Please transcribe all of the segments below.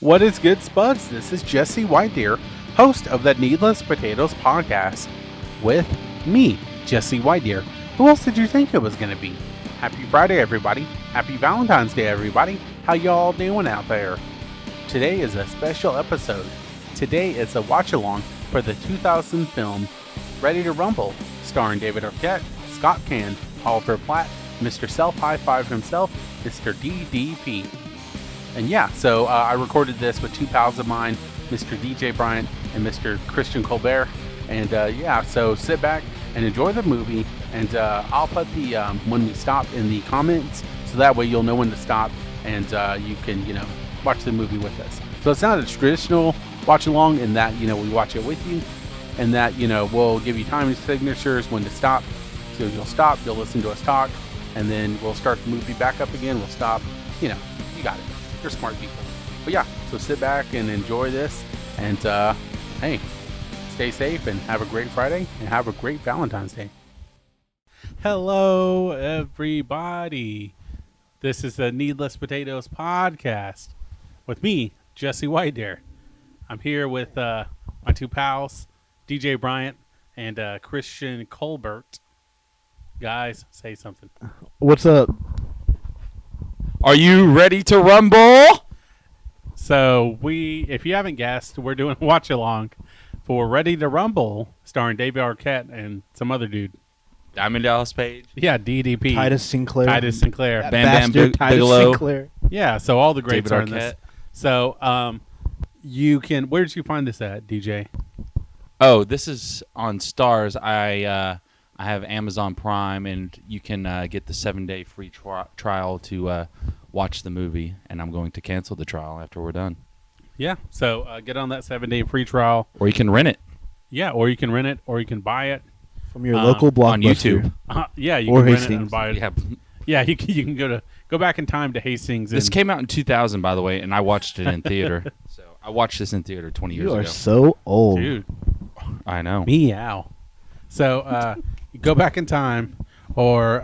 What is good, Spuds? This is Jesse Whitedeer, host of the Needless Potatoes podcast, with me, Jesse Whitedeer. Who else did you think it was going to be? Happy Friday, everybody. Happy Valentine's Day, everybody. How y'all doing out there? Today is a special episode. Today is a watch-along for the 2000 film Ready to Rumble, starring David Arquette, Scott Caan, Oliver Platt, Mr. Self-High-Five himself, Mr. DDP. And yeah, so I recorded this with two pals of mine, Mr. DJ Bryant and Mr. Christian Colbert. And yeah, so sit back and enjoy the movie. And I'll put the when we stop in the comments, so that way you'll know when to stop and you can, watch the movie with us. So it's not a traditional watch along in that, we watch it with you, and that, we'll give you time signatures when to stop. So you'll stop, you'll listen to us talk, and then we'll start the movie back up again. We'll stop. You got it. You're smart people. But yeah, so sit back and enjoy this. And hey, stay safe and have a great Friday and have a great Valentine's Day. Hello, everybody. This is the Needless Potatoes podcast with me, Jesse Whitedeer. I'm here with my two pals, DJ Bryant and Christian Colbert. Guys, say something. What's up? Are you ready to rumble? So if you haven't guessed, we're doing a watch along for Ready to Rumble, starring David Arquette and some other dude. Diamond Dallas Page. Yeah, DDP. Titus Sinclair. That Bam Titus Bigelow. Sinclair. Yeah, so all the greats David are in Arquette. this. So you can. Where did you find this at, DJ? Oh, this is on Stars. I have Amazon Prime, and you can get the 7-day free trial to watch the movie. And I'm going to cancel the trial after we're done. Yeah, so get on that 7-day free trial. Or you can rent it. Yeah, or you can rent it, or you can buy it From your local blockbuster. on YouTube. Yeah, you Or can rent it Hastings. and buy it. Yeah. Yeah, you can go back in time to Hastings. This and, came out in 2000, by the way, and I watched it in theater. So I watched this in theater 20 years You ago. are so old. dude. I know. Meow. So you go back in time, or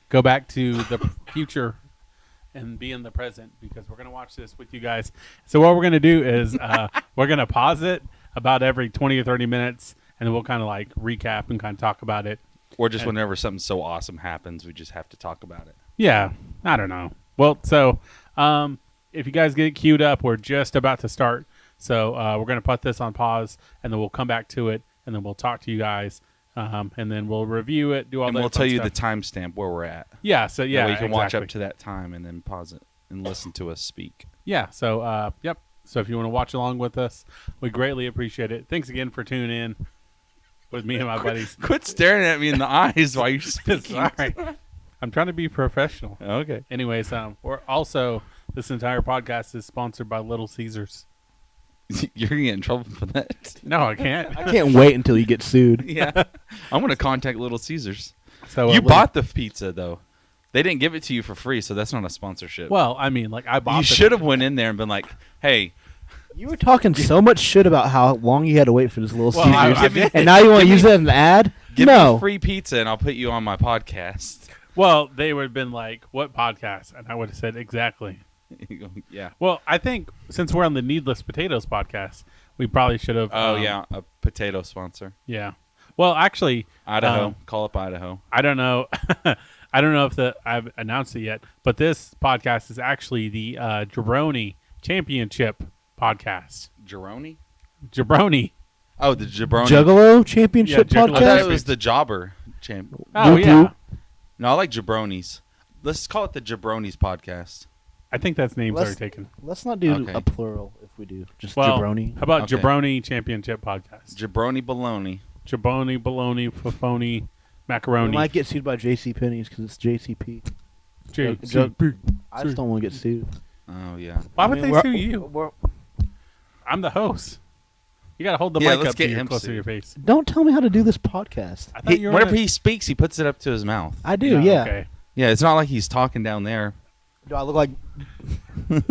go back to the future and be in the present, because we're gonna watch this with you guys. So what we're gonna do is we're gonna pause it about every 20 or 30 minutes, and then we'll kind of like recap and kind of talk about it. Or just whenever something so awesome happens, we just have to talk about it. Yeah, I don't know. Well, so if you guys get it queued up, we're just about to start. So we're going to put this on pause, and then we'll come back to it, and then we'll talk to you guys, and then we'll review it, do all And that we'll fun tell you stuff. the timestamp where we're at. Yeah, so yeah, That way you can watch exactly. up to that time and then pause it and listen to us speak. Yeah, so yep. So if you want to watch along with us, we greatly appreciate it. Thanks again for tuning in with me and my buddies. Quit staring at me in the eyes while you're speaking. Sorry. I'm trying to be professional. Okay. Anyways, we're also, this entire podcast is sponsored by Little Caesars. You're going to get in trouble for that. No, I can't. I can't wait until you get sued. Yeah. I'm going to contact Little Caesars. So You bought the pizza, though. They didn't give it to you for free, so that's not a sponsorship. Well, I mean, like I bought. You should have went in there and been like, hey. You were talking so much shit about how long you had to wait for this Little Well, Caesars, I did. and now you want to use that as an ad? Give No. me free pizza and I'll put you on my podcast. Well, they would have been like, "What podcast?" And I would have said exactly. You go, yeah. Well, I think since we're on the Needless Potatoes podcast, we probably should have. Oh, yeah. A potato sponsor. Yeah. Well, actually, Idaho. Call up Idaho. I don't know. I don't know if I've announced it yet, but this podcast is actually the Jabroni Championship podcast. Jabroni? Jabroni. Oh, the Jabroni. Juggalo Championship Yeah, Juggalo. I thought podcast? it was the Jobber champ. Oh Whoop, yeah. whoop. No, I like Jabronis. Let's call it the Jabronis podcast. I think that's name's Let's- already taken. Let's not do Okay. a plural if we do. Just Well, jabroni. how about Okay. Jabroni Championship podcast? Jabroni baloney. Jabroni, bologna, fafoni, We macaroni. might get sued by J.C. Penney's because it's JCP. JCP. I just don't want to get sued. Oh, yeah. Why would I mean, they we're- sue you? we're- I'm the host. You gotta hold the Yeah, mic let's up to get you him close to sued. your face. Don't tell me how to do this podcast. I thought you were. Whenever he speaks, he puts it up to his mouth. I do, yeah. Okay. Yeah, it's not like he's talking down there. Do I look like? Do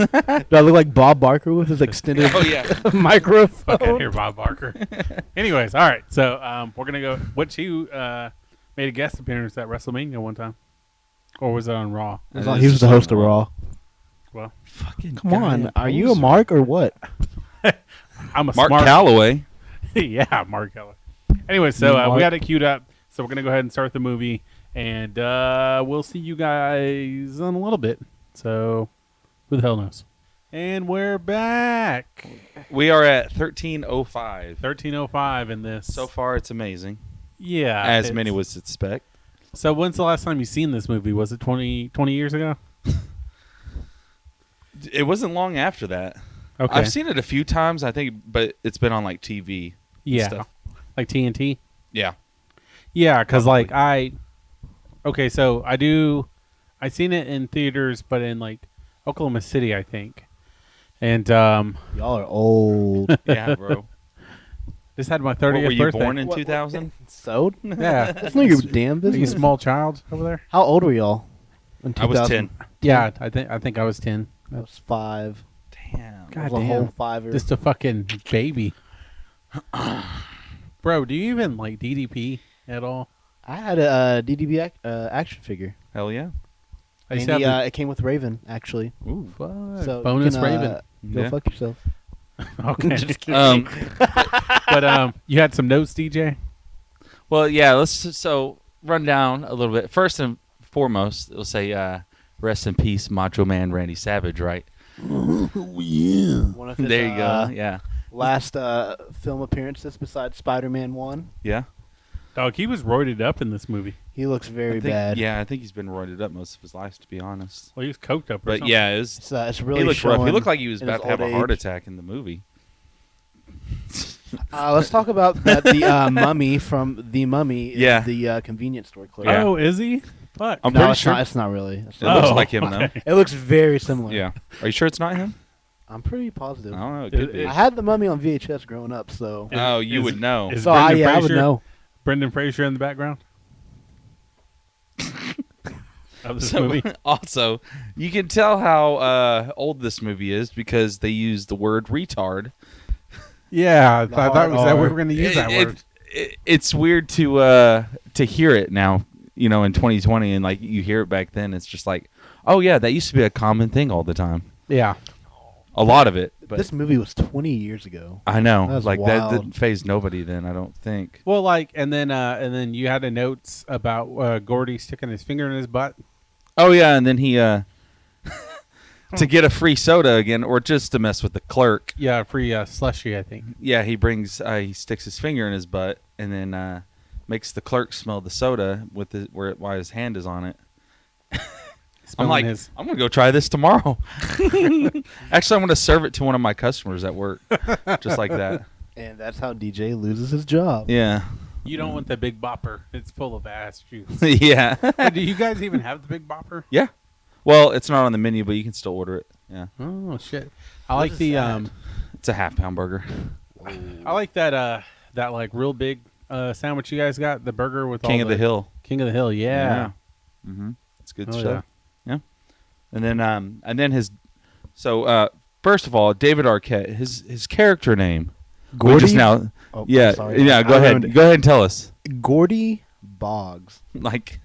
I look like Bob Barker with his extended Oh, yeah. microphone? Fuck out here, Bob Barker. Anyways, all right. So we're gonna go. What you made a guest appearance at WrestleMania one time, or was it on Raw? He was the host of Raw. Well, Fucking Come guy on, and are you a poser. Mark or what? I'm a Mark smart. Calloway? Yeah, Mark Keller. Anyway, so Mark. we got it queued up. So we're gonna go ahead and start the movie, and we'll see you guys in a little bit. So, who the hell knows? And we're back. We are at 13:05. 13:05 in this. So far, it's amazing. Yeah, As it's- many would expect. So when's the last time you seen this movie? Was it 20 years ago? It wasn't long after that. Okay. I've seen it a few times, I think, but it's been on like TV. and Yeah, stuff. like TNT. Yeah. Yeah, because like Probably. okay, so I seen it in theaters, but in like Oklahoma City, I think, and Y'all are old. Yeah, bro. just had my What, 30th were you birthday. born in 2000? So? Yeah, That's not your damn are you a business. small child over there? How old were y'all? In I was 2000? 10. Yeah, I think I was 10. I was 5. Damn. God I was a damn. whole 5-er. Just a fucking baby. Bro, do you even like DDP at all? I had a DDB action figure. Hell yeah. I And used to have it came with Raven, actually. Ooh. Fuck. So you Bonus can, Raven. Go Yeah. fuck yourself. Okay. Just kidding. But you had some notes, DJ? Well, yeah, let's run down a little bit. First and foremost, we'll say rest in peace, Macho Man Randy Savage, right? One of his, There you go. Yeah. last film appearances besides Spider-Man 1. Yeah. Dog, he was roided up in this movie. He looks very I think- bad. Yeah, I think he's been roided up most of his life, to be honest. Well, he was coked up or But something. yeah, it was, It's really he looked rough. He showing looked like he was in about his to have a old heart age. attack in the movie. Let's talk about the mummy from The Mummy. Yeah. Is the convenience store clerk. Yeah. Oh, is he? Fuck. I'm No, pretty it's sure. not. It's not really. It's It not. looks Oh, like him, okay. It looks very similar. though. Yeah. Are you sure it's not him? I'm pretty positive. I don't know. It could be. I had the mummy on VHS growing up, so Oh, you Is- would know. is- so Brendan I would Fraser? know. Brendan Fraser in the background of this So, movie. also, you can tell how old this movie is because they use the word retard. Yeah, I thought hard was that we R. were going to use that word. It's weird to hear it now, in 2020, and like you hear it back then. It's just like, oh yeah, that used to be a common thing all the time. Yeah. A lot of it, but This movie was 20 years ago. I know, That's like that wild. didn't phase nobody then. I don't think. Well, like, and then you had a notes about Gordy sticking his finger in his butt. Oh yeah, and then he to get a free soda again, or just to mess with the clerk. Yeah, free slushy, I think. Yeah, he sticks his finger in his butt and then makes the clerk smell the soda with while his hand is on it. I'm Smelling like, his. I'm gonna go try this tomorrow. Actually, I'm gonna serve it to one of my customers at work, just like that. And that's how DJ loses his job. Yeah, You don't want the big bopper. It's full of ass juice. yeah, Wait, do you guys even have the big bopper? yeah. Well, it's not on the menu, but you can still order it. Yeah, Oh shit! I like is the that? it's a half-pound burger. I like that that like real big sandwich you guys got, the burger with King all of the Hill. King of the Hill, yeah. Mm-hmm. It's good Oh, stuff. Yeah. And then his. So first of all, David Arquette, his character name. We Gordy? just now. Oh, Yeah, sorry. yeah. Go I ahead. ruined it. Go ahead and tell us. Gordy Boggs. Like,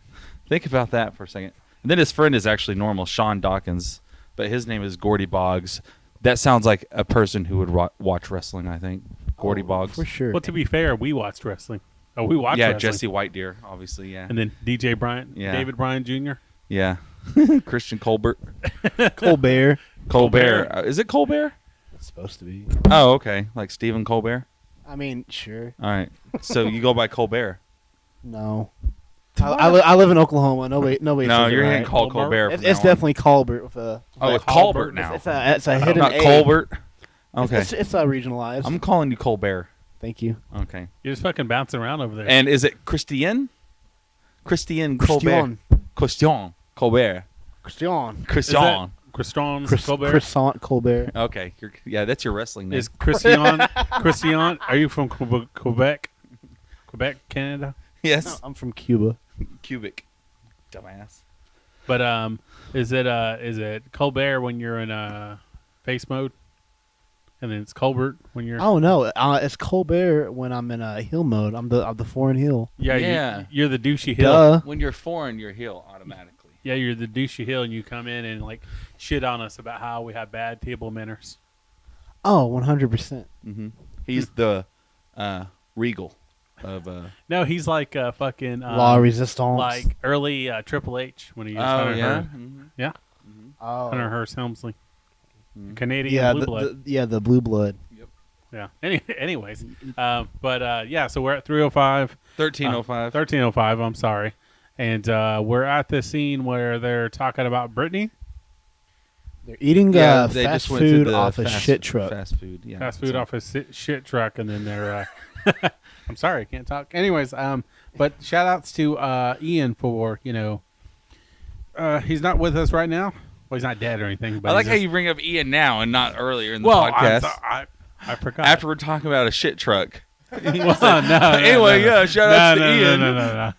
think about that for a second. And then his friend is actually normal, Sean Dawkins, but his name is Gordy Boggs. That sounds like a person who would watch wrestling. I think Gordy Boggs. For sure. Well, to be fair, we watched wrestling. Oh, we watched Yeah, wrestling. Jesse White Deer, obviously. Yeah, And then DJ Bryant, Yeah. David Bryant Jr. yeah. Christian Colbert, Colbert. Colbert. Is it Colbert? It's supposed to be. Oh, okay. Like Stephen Colbert. I mean, sure. All right. So you go by Colbert. No. I live in Oklahoma. Nobody No, says you're it getting right. called Colbert? Colbert. It's from now on. definitely Colbert with a. Oh, it's Colbert. Colbert now. It's a hidden Not A. Colbert. Okay. It's regionalized. I'm calling you Colbert. Thank you. Okay. You're just fucking bouncing around over there. And is it Christian? Christian Colbert. Christian Colbert. Christian. Christian. Christian Chris, Colbert? Croissant Colbert. Okay. Yeah, that's your wrestling name. Is Christian? Are you from Quebec? Quebec, Canada? Yes. No, I'm from Cuba. Cubic. Dumbass. But is it Colbert when you're in face mode, and then it's Colbert when you're Oh no, it's Colbert when I'm in heel mode. I'm the foreign heel. yeah. Yeah. You're the douchey hill. Duh. When you're foreign, you're heel automatically. Yeah, you're the douchey hill, and you come in and like shit on us about how we have bad table manners. Oh, 100%. He's the Regal of. No, he's like fucking Law resistance. like early Triple H when he was Hunter Hearst. Yeah, Oh. Hunter Hearst Helmsley, Canadian Yeah, blue blood. the blue blood. Yeah. Anyways, yeah. So we're at 305. 1305. 1305. I'm sorry, and we're at the scene where they're talking about Brittany. They're eating they fast just went to food the off a shit truck. Fast food, yeah. Fast food off a shit truck, and then they're. I'm sorry, I can't talk. Anyways, but shout outs to Ian for he's not with us right now. Well, he's not dead or anything. But I like how you bring up Ian now and not earlier in the well, podcast. I forgot. After we're talking about a shit truck. Well, no, Anyway, shout outs to Ian.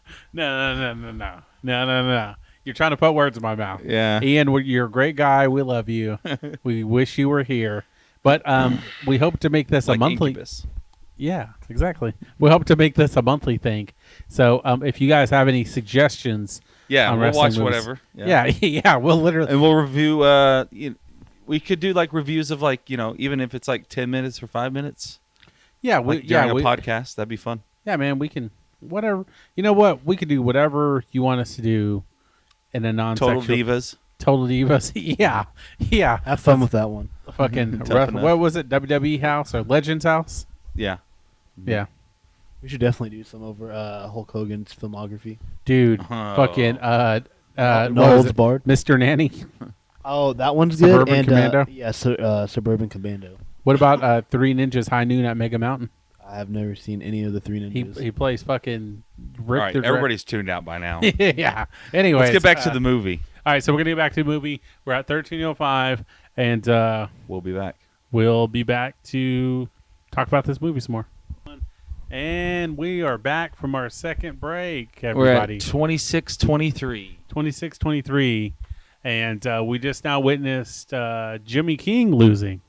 No. You're trying to put words in my mouth. Yeah. Ian, you're a great guy. We love you. We wish you were here. But we hope to make this Like a monthly. Incubus. Yeah, exactly. We hope to make this a monthly thing. So if you guys have any suggestions, Yeah, on we'll watch wrestling movies, whatever. Yeah, we'll literally. And we'll review. We could do like reviews of like even if it's like 10 minutes or 5 minutes. Yeah, During a podcast, that'd be fun. Yeah, man, we can whatever. You know what? We could do whatever you want us to do in a non-sexual. Total Divas. Total Divas. Yeah. Have fun with that one. Fucking Tough enough. what was it? WWE House or Legends House? Yeah. Yeah. We should definitely do some over Hulk Hogan's filmography. Dude, Oh. fucking No what was Holds it? Barred. Mr. Nanny. Oh, that one's Suburban good. And Commando? yeah, Suburban Commando. What about Three Ninjas High Noon at Mega Mountain? I have never seen any of the Three Ninjas. He plays fucking All Rick right, the everybody's tuned out by now. yeah. Anyways, Let's get back to the movie. All right, so we're gonna get back to the movie. We're at 1305, and We'll be back. we'll be back to talk about this movie some more. And we are back from our second break, everybody. We're at 26:23. 26-23, and we just now witnessed Jimmy King losing,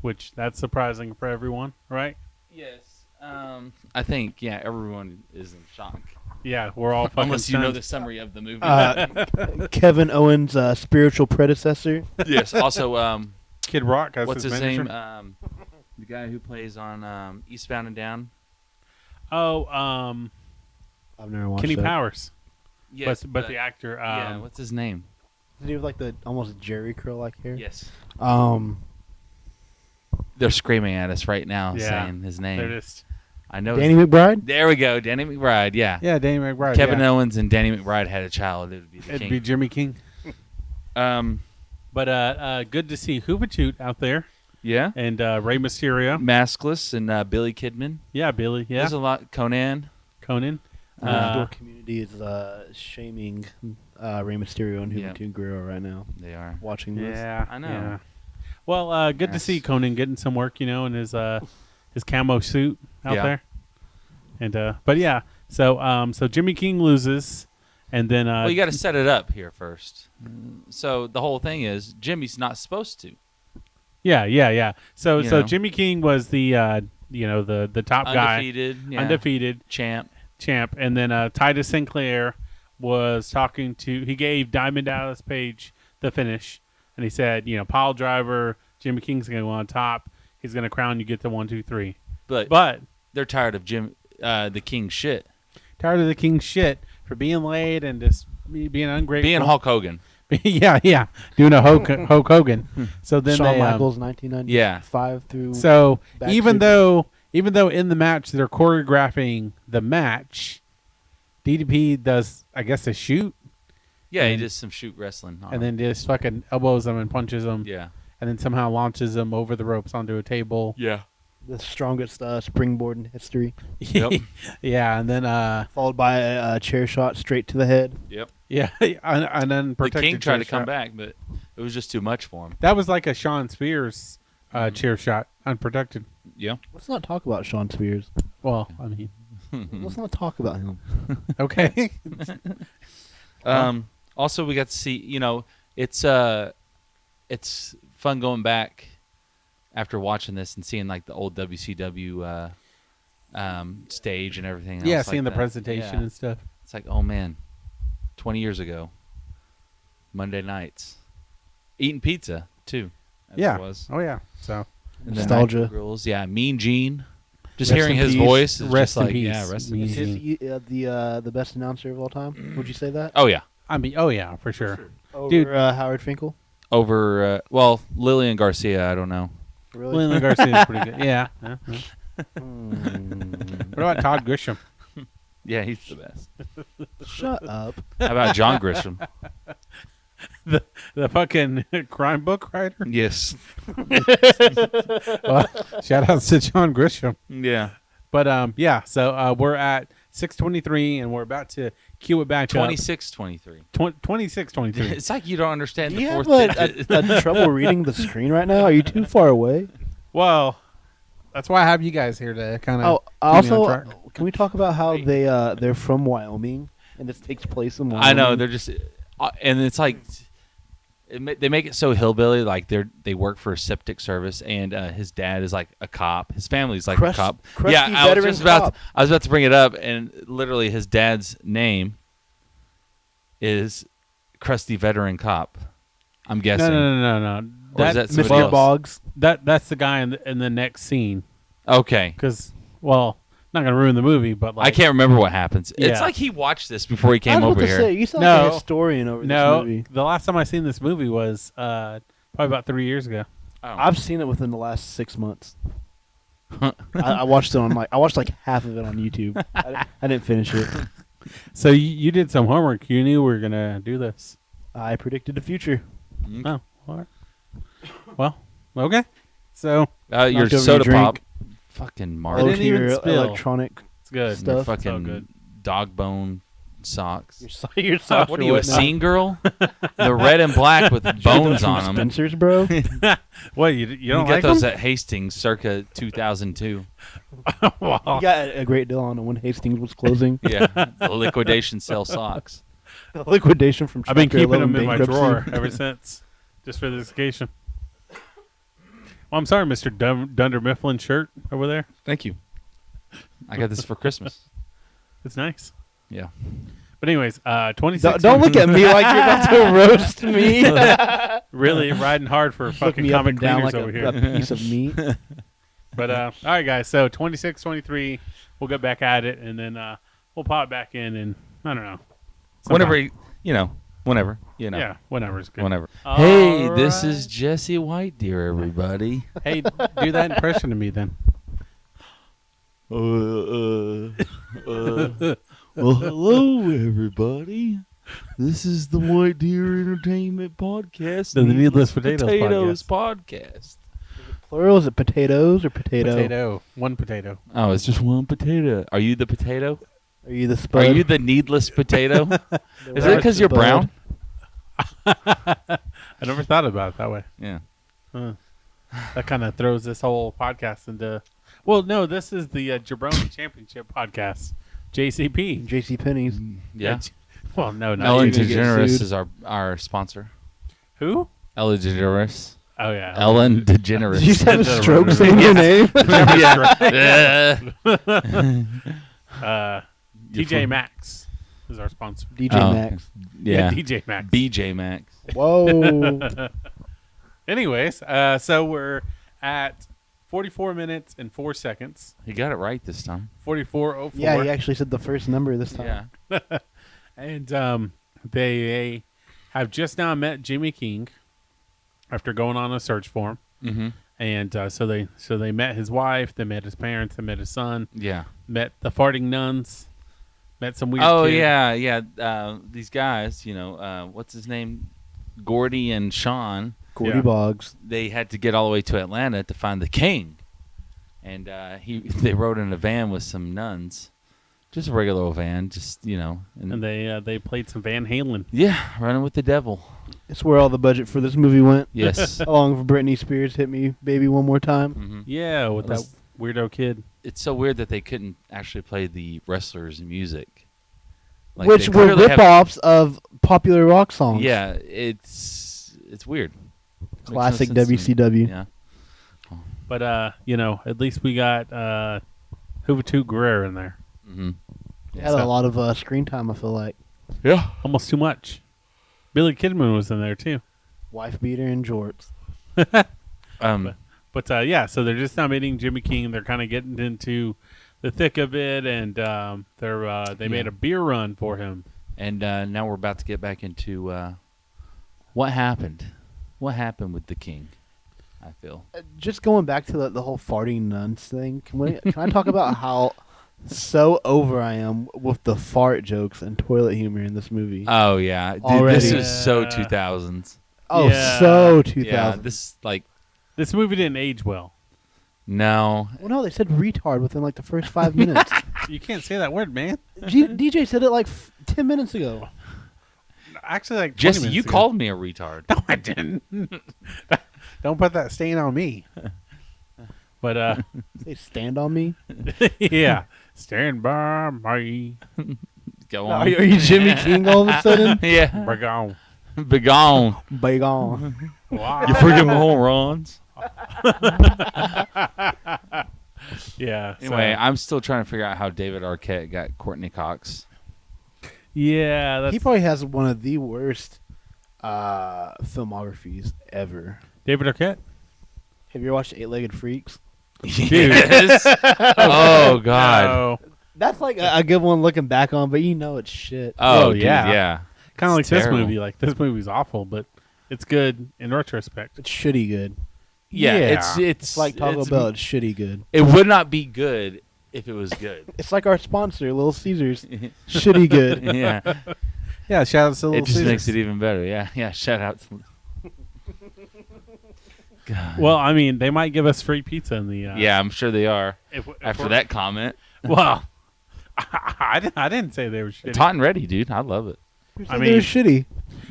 which that's surprising for everyone, right? Yes. I think everyone is in shock. Yeah, we're all fucking Unless you know stunned. the summary of the movie. Kevin Owens' spiritual predecessor. Yes. Also, Kid Rock. As what's his manager. name? The guy who plays on Eastbound and Down. Oh, I've never watched Kenny that. Powers. Yes, but the actor. yeah. What's his name? Does he have like the almost Jerry curl like hair? Yes. They're screaming at us right now, Yeah. saying his They're name. just I know. Danny McBride. There we go, Danny McBride. Yeah. Danny McBride. Kevin yeah. Owens and Danny McBride had a child. It would be the It'd king. be Jimmy King. But good to see Hoovertoot out there Yeah. and Rey Mysterio. Maskless and Billy Kidman. Yeah, Billy. Yeah, There's a lot. Conan. Conan. The outdoor community is shaming Rey Mysterio and Yeah. Hoovertoot Guerrero right now. They are. Watching this. Yeah, I know. yeah. Well, good to Yes. see Conan getting some work, in his camo suit out Yeah. there. And but yeah, so Jimmy King loses, and then Well, you got to set it up here first. So the whole thing is Jimmy's not supposed to. yeah. So You know. Jimmy King was the the top Undefeated. guy, Yeah. undefeated Champ. and then Titus Sinclair was talking to. He gave Diamond Dallas Page the finish, and he said, pile driver, Jimmy King's going to go on top. He's going to crown you, get the 1, 2, 3. But They're tired of the King shit. tired of the King's shit for being late and just being ungrateful. Being Hulk Hogan. yeah, doing a Hulk Hogan. So then Shawn they, Michaels, 1995 through. So Back even to- though in the match they're choreographing the match, DDP does, I guess, a shoot Yeah, he And- does some shoot wrestling. on and him. then just fucking elbows them and punches them, Yeah. and then somehow launches them over the ropes onto a table. Yeah. the strongest springboard in history, Yep. Yeah, and then followed by a chair shot straight to the head. Yep. yeah, and then The protected King tried to chair come shot. back, but it was just too much for him. That was like a Sean Spears chair shot, unprotected. Yeah. Let's not talk about Sean Spears. Well, I mean, Let's not talk about him. okay. Also, we got to see. It's fun going back after watching this and seeing like the old WCW stage and everything. Yeah, else seeing like the that. presentation Yeah. and stuff. It's like, oh man, 20 years ago. Monday nights, eating pizza too. As Yeah. it was. Oh yeah. So And then Nostalgia. Nitro Grills. Yeah, Mean Gene. Just Rest hearing in his peace. voice is Rest just in like, peace. yeah, rest in Mean peace. Gene. Is he the best announcer of all time? Would you say that? Oh yeah, I mean, oh yeah, for sure. Over Dude. Howard Finkel? over Lillian Garcia. I don't know. Really? Leland Garcia is pretty good. Yeah. Yeah. Mm. What about Todd Grisham? Yeah, he's the best. Shut up. How about John Grisham? The fucking crime book writer? Yes. Well, shout out to John Grisham. Yeah. But yeah, so we're at 6:23 and we're about to cue it back 26-23. up. 26:23. It's like you don't understand Do the you have fourth digit. a trouble reading the screen right now? Are you too far away? Well, that's why I have you guys here to kind of. Oh, keep me on also, track. can we talk about how they're from Wyoming and this takes place in Wyoming? I know they're just, and it's like they make it so hillbilly. Like they work for a septic service, and his dad is like a cop. His family's like a cop. Crusty Yeah, I was veteran just about cop. I was about to bring it up, and literally his dad's name is Crusty Veteran Cop. I'm guessing. No. Or is that somebody Mr. else? Boggs. That's the guy in the next scene. Okay. Because, well, not gonna ruin the movie, but like I can't remember what happens. It's Yeah. like he watched this before he I came was over about to here. say, you sound like No. a historian over No, this movie. the last time I seen this movie was probably about 3 years ago. Oh. I've seen it within the last 6 months. I watched it on I watched like half of it on YouTube. I didn't finish it. So you did some homework. You knew we were gonna do this. I predicted the future. Oh, all right. Well, okay. So Your Knocked over soda your pop. drink. Fucking I Mark. didn't Over even your spill. electronic. it's good. Stuff. Your So fucking good. dog bone socks. Your socks What are you, a wet now. scene girl? The red and black with bones on them. Spencer's, bro. What you You don't get like those them? at Hastings circa 2002. Wow. You got a great deal on it when Hastings was closing. Yeah, the liquidation sell socks. The liquidation from I've been Chapter keeping 11 them in my bankruptcy. drawer ever since, just for this occasion. Well, I'm sorry, Mr. Dunder Mifflin shirt over there. Thank you. I got this for Christmas. It's nice. Yeah. But anyways, 26. Don't look at me like you're about to roast me. Really riding hard for Look fucking me up comic and down cleaners like over a here. piece of meat. But all right, guys. So 26, 23, we'll get back at it, and then we'll pop back in, and I don't know. Whenever, sometime. whenever. Yeah, whenever's good. Whenever. All Hey, this right. is Jesse White, dear everybody. Hey, do that impression of me then. Well, hello, everybody. This is the White Deer Entertainment Podcast. The Needless Potatoes Podcast. Plural, is it potatoes or potato? Potato. One potato. Oh, it's just one potato. Are you the potato? Are you the spud? Are you the needless potato? Is it because you're Spud. brown? I never thought about it that way. Yeah. Huh. That kind of throws this whole podcast into. Well, no, this is the Jabroni Championship podcast. JCP. JC Penney's. Yeah. Well, no, not Ellen you. gonna get DeGeneres sued. is our sponsor. Who? Ellen DeGeneres. Oh yeah. Ellen DeGeneres. Did you just have a That's stroke right. saying your name? Yeah. TJ Maxx is our sponsor. DJ Oh. Max. Yeah. DJ Maxx. BJ Max. Whoa. Anyways, so we're at 44 minutes and 4 seconds. He got it right this time. 44:04. Yeah, he actually said the first number this time. Yeah. And they have just now met Jimmy King after going on a search for him. Mm-hmm. And so they met his wife, they met his parents, they met his son, Yeah. met the farting nuns, met some weird Oh kid. yeah. These guys, what's his name? Gordy and Sean. Gordy Yeah. Boggs. They had to get all the way to Atlanta to find the king, and they rode in a van with some nuns, just a regular old van, And they played some Van Halen. yeah, running with the devil. It's where all the budget for this movie went. Yes. Along with Britney Spears, Hit Me Baby One More Time. Mm-hmm. Yeah, with that Let's- weirdo kid. It's so weird that they couldn't actually play the wrestlers' music, Like, Which they were clearly have- rip-offs of popular rock songs. Yeah, it's weird. Makes no Classic sense to me. WCW. Yeah. But at least we got Juventud Guerrero in there. Mm-hmm. Had a lot of screen time, I feel like. Yeah. Almost too much. Billy Kidman was in there too. Wife beater and jorts. But yeah, so they're just now meeting Jimmy King. They're kind of getting into the thick of it, and they made a beer run for him. And now we're about to get back into what happened. What happened with the king? I feel. Just going back to the whole farting nuns thing. Can I talk about how so over I am with the fart jokes and toilet humor in this movie? Oh yeah, dude, Already. this was so 2000s. Oh, Yeah. so 2000. Yeah, This movie didn't age well. No. Well, no, they said retard within like the first 5 minutes. You can't say that word, man. DJ said it like 10 minutes ago. Actually, like 20 Jesse, minutes you ago. called me a retard. No, I didn't. Don't put that stain on me. But They stand on me. yeah, stand by me. Go Are on. you Jimmy King all of a sudden? Yeah. We're gone. Begone. Bagone. Wow. You freaking morons. Yeah. Anyway, so, I'm still trying to figure out how David Arquette got Courtney Cox. yeah, that's He probably has one of the worst filmographies ever. David Arquette. Have you ever watched Eight-Legged Freaks? Yes. Oh God. No. That's like a good one looking back on, but you know it's shit. Oh, Oh, dude, yeah. yeah. Kind of like It's this terrible. movie. Like this movie's awful, but it's good in retrospect. It's shitty good. Yeah, Yeah. It's like Taco Bell. It's shitty good. It would not be good if it was good. It's like our sponsor, Little Caesars. Shitty good. Yeah. Yeah, shout out to It Little just Caesars. makes it even better. Yeah. Yeah. Shout out to. God. Well, I mean, they might give us free pizza in the. Yeah, I'm sure they are. If After we're- that comment, Well, I didn't say they were shitty. it's hot and ready, dude. I love it. I mean, mean, they're shitty.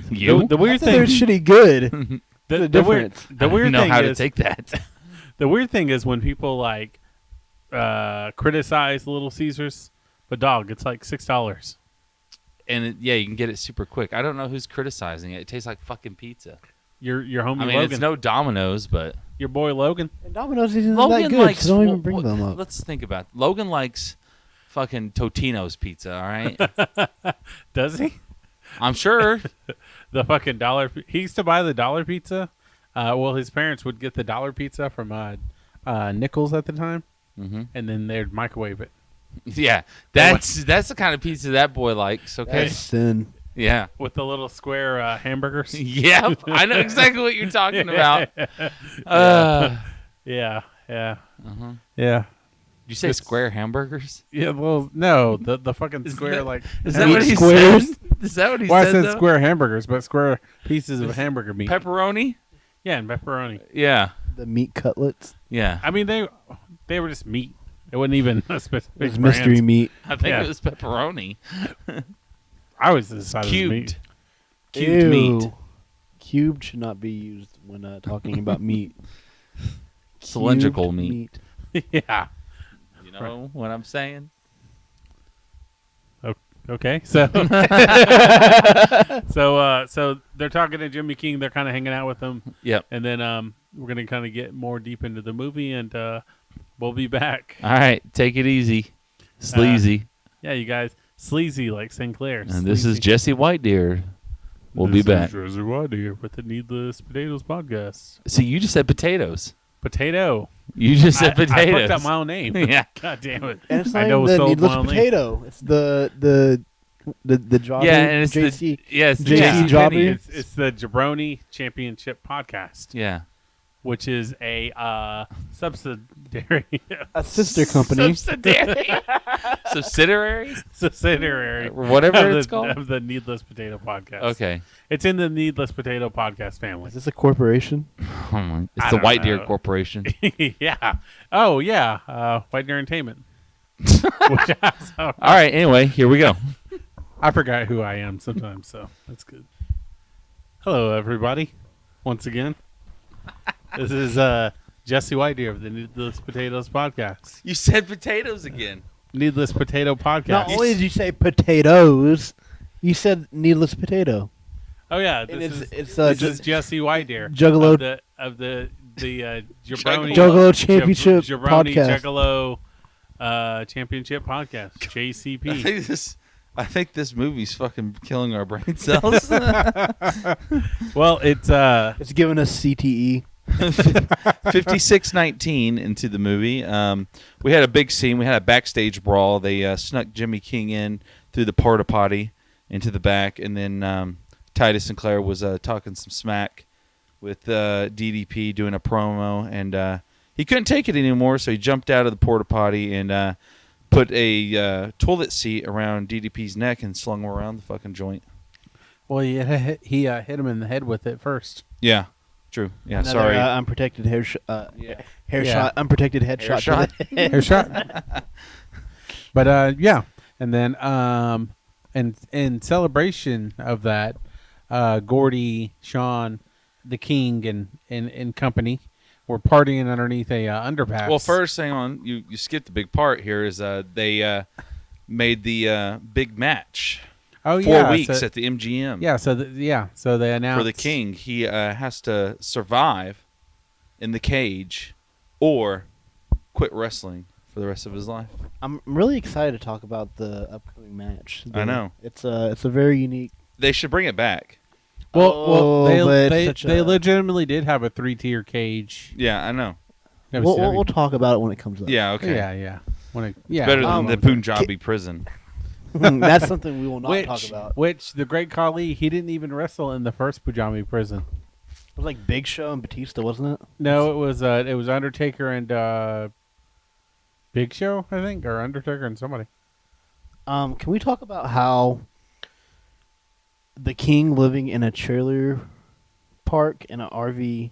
You The I weird said they're thing. shitty good. The, the weird, difference. the weird know thing how is to take that. the weird thing is when people like criticize Little Caesars, but dog, it's like $6. And yeah, you can get it super quick. I don't know who's criticizing it. It tastes like fucking pizza. Your homie I mean, Logan, it's no Domino's, but your boy Logan. And Domino's isn't Logan that good, likes. so don't even bring them up. Let's think about it. Logan likes fucking Totino's pizza. All right, Does he? I'm sure. The fucking dollar. He used to buy the dollar pizza. Well, his parents would get the dollar pizza from Nichols at the time, and then they'd microwave it Yeah, that's the kind of pizza that boy likes. Okay, That's sin. yeah, with the little square hamburgers. yeah. I know exactly what you're talking about. Yeah, yeah, Uh-huh. yeah. Did you say square hamburgers? Yeah, well, no, the fucking square that- like Is that Meat what he squares? said? Is that what he well, I said? said though? square hamburgers, but square pieces of hamburger meat. Pepperoni? Yeah, and pepperoni. Yeah, The meat cutlets. yeah. I mean, they were just meat. It wasn't even a specific It's mystery brand. meat. I think Yeah. it was pepperoni. I was decided Cubed. meat. Cubed Ew. meat. Cubed should not be used when talking about meat. Cylindrical Cubed meat. Yeah. You know what I'm saying? Okay. So so they're talking to Jimmy King. They're kind of hanging out with him, Yep. and then we're gonna kind of get more deep into the movie, and we'll be back. All right, take it easy. Sleazy. Yeah, you guys, sleazy like Sinclair. And this is Sleazy. Jesse White Deer. We'll be back. This is Jesse White here with the Needless Potatoes podcast. See, you just said potatoes. Potato. You just said I potatoes. fucked up my own name. Yeah. God damn it. And it's I not know even the sold needless my own name. potato. It's the jobber. Yeah, and it's JC. the yes, the JC JC Jobber. Penney. It's the Jabroni Championship podcast, Yeah. which is a subsidiary A sister company. Subsidiary? subsidiary Whatever of it's the, called. of the Needless Potato podcast. Okay. It's in the Needless Potato podcast family. Is this a corporation? Oh my. It's I the don't White Deer know. Corporation. Yeah. Oh yeah. White Deer Entertainment. Which All right, anyway, here we go. I forgot who I am sometimes, so that's good. Hello, everybody. Once again, this is Jesse White Deer of the Needless Potatoes podcast. You said potatoes again. Needless Potato podcast. Not only did you say potatoes, you said needless potato. Oh yeah, And this it's is Jesse White Deer Juggalo- of the Jabroni Juggalo Championship Jabroni podcast. Juggalo Championship podcast JCP. I think this movie's fucking killing our brain cells. Well, It's giving us CTE. 56-19 into the movie. We had a big scene. We had a backstage brawl. They snuck Jimmy King in through the porta potty into the back, and then Titus Sinclair was talking some smack with DDP doing a promo, and he couldn't take it anymore, so he jumped out of the porta potty and put a toilet seat around DDP's neck and slung him around the fucking joint. well, he hit him in the head with it first. Yeah, true. Yeah, Another, sorry. unprotected hair Yeah. shot. Unprotected headshot. shot. to the head. Hair shot. But yeah, and then and in celebration of that, Gordy, Sean, the King, and company were partying underneath a underpass. Well, first, hang on. You skipped the big part here. Is they made the big match. oh 4 yeah, weeks so, at the MGM. yeah. So they announced For the King, he has to survive in the cage or quit wrestling for the rest of his life. I'm really excited to talk about the upcoming match. I know. It's a very unique. They should bring it back. Oh, but they such they a- legitimately did have a 3-tier cage. Yeah, I know. We'll talk about it when it comes up. Yeah, okay. Yeah. Yeah, Better than Um, the Punjabi prison. That's something we will not talk about. Which the Great Khali, he didn't even wrestle in the first Pujami prison. It was like Big Show and Batista, wasn't it? No, it was Undertaker and Big Show, I think, or Undertaker and somebody. Can we talk about how the King living in a cheerleader park in an RV,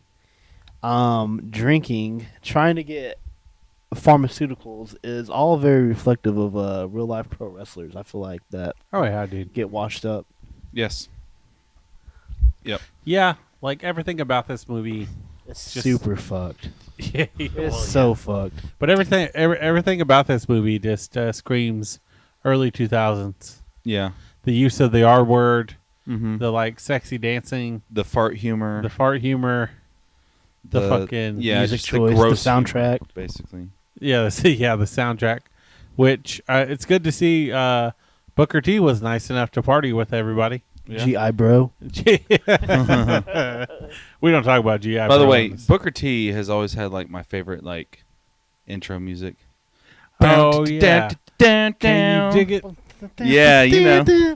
drinking, trying to get pharmaceuticals is all very reflective of real life pro wrestlers. I feel like that Oh yeah, dude. get washed up. Yes. Yep. Yeah, like everything about this movie. It's Just- super fucked. Yeah, It's so fucked. But everything about this movie just screams early 2000s. Yeah. The use of the R word, Mm-hmm. the like sexy dancing, The fart humor. the fart humor, the fucking music just choice, the gross soundtrack. humor, basically. yeah, the soundtrack. Which it's good to see. Booker T was nice enough to party with everybody. Yeah. GI bro. We don't talk about GI. By the Bro way, on this. Booker T has always had like my favorite like intro music. Oh yeah. Can you dig it? Yeah, you know.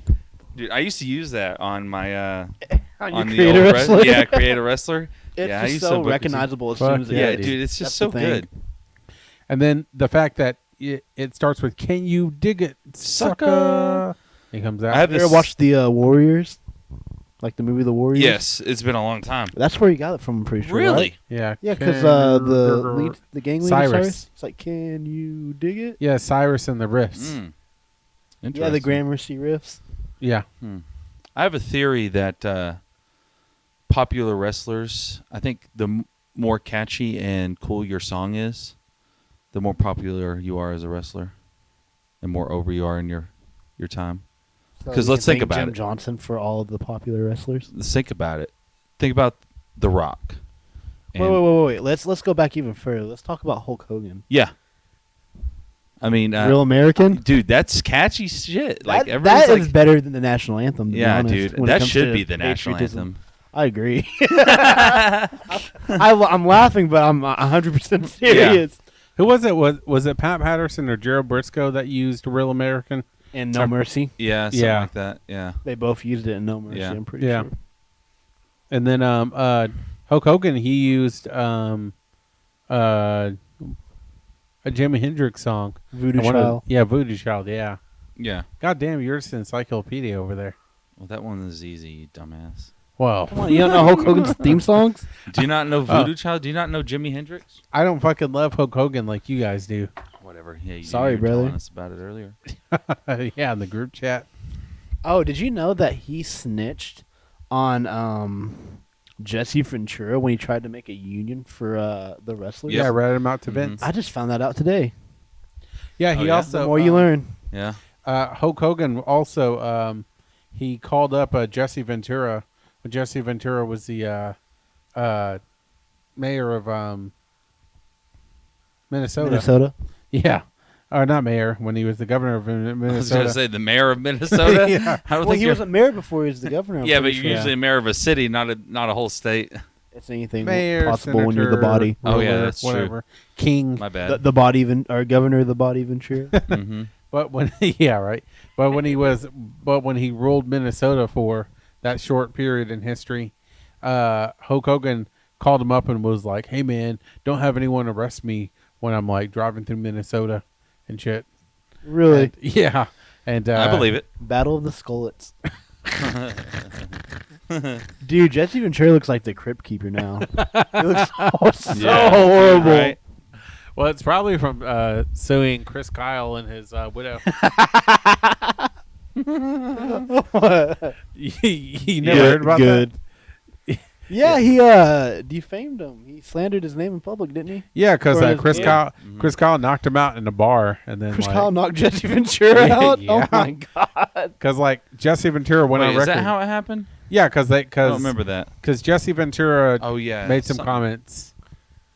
Dude, I used to use that on my On on the Creator old Wrestler? yeah, Creator Wrestler. It's Yeah, I just used so some Booker T. recognizable as Fuck soon as it yeah, Yeah, hits. dude, it's just That's so the thing. good. And then the fact that it starts with "Can you dig it, sucker?" He comes out. I have You ever this. watched the Warriors? Like the movie The Warriors? Yes, it's been a long time. That's where you got it from, I'm pretty sure. Really? Right? Yeah, Yeah, because Can- the gang leader, Cyrus. Cyrus, it's like, can you dig it? Yeah, Cyrus and the riffs. Mm. Yeah, the Interesting. Gramercy riffs. Yeah, I have a theory that popular wrestlers, I think the more catchy and cool your song is, the more popular you are as a wrestler, and more over you are in your time. So 'Cause we let's can think thank about Jim it. Johnson for all of the popular wrestlers. Let's think about it. Think about The Rock. And- Wait. Let's go back even further. Let's talk about Hulk Hogan. Yeah. I mean, Real American. dude, that's catchy shit. Like that everybody's like, is better than the national anthem. To be yeah, honest, dude, when it that comes should to be the national patriotism. anthem. I agree. I'm laughing, but I'm 100% serious. who was it? Was it Pat Patterson or Gerald Briscoe that used "Real American"? And No Mercy. Yeah, something Yeah. like that. Yeah. They both used it in No Mercy. Yeah. I'm pretty Yeah. sure. And then Hulk Hogan, he used a Jimi Hendrix song. Voodoo I wanna- Child. Yeah, Voodoo Child. Yeah. Yeah. God damn, you're just an encyclopedia over there. Well, that one is easy, you dumbass. Well, Come on, you don't know Hulk Hogan's theme songs? Do you not know Voodoo Child? Do you not know Jimi Hendrix? I don't fucking love Hulk Hogan like you guys do. Whatever. Yeah, Sorry, you were brother. telling us about it earlier. Yeah, in the group chat. Oh, did you know that he snitched on Jesse Ventura when he tried to make a union for the wrestlers? Yeah, I read him out to Mhm. Vince. I just found that out today. Yeah, Oh, he yeah? also The more you learn. Yeah. Hulk Hogan also he called up Jesse Ventura when Jesse Ventura was the mayor of Minnesota. Minnesota. Yeah, or not mayor, when he was the governor of Minnesota. I was going to say the mayor of Minnesota. Yeah. I don't Well, think he you're- wasn't mayor before he was the governor. I'm Yeah, but pretty you're sure. usually a mayor of a city, not a whole state. It's anything Mayor, possible when you're the senator, body. Oh, yeah, ruler, that's true. whatever. King. My bad. The body, or governor of the body Ventura. Mm-hmm. But when But when he ruled Minnesota for that short period in history, Hulk Hogan called him up and was like, "Hey man, don't have anyone arrest me when I'm like driving through Minnesota and shit." Really? And, yeah. And I believe it. Battle of the Skullets. Dude, Jesse Ventura looks like the Crypt Keeper now. He looks so Yeah, horrible. right. Well, it's probably from suing Chris Kyle and his widow. you never heard about Good. that? Yeah, he defamed him. He slandered his name in public, didn't he? Yeah, because For his Chris kid. Kyle Mhm. Chris Kyle knocked him out in a bar, and then Chris like, Kyle knocked Jesse Ventura out. Yeah. Oh my god! because like Jesse Ventura went Wait, on is record. that how it happened? Yeah, because I don't remember that. Jesse Ventura Oh, yeah. made some comments.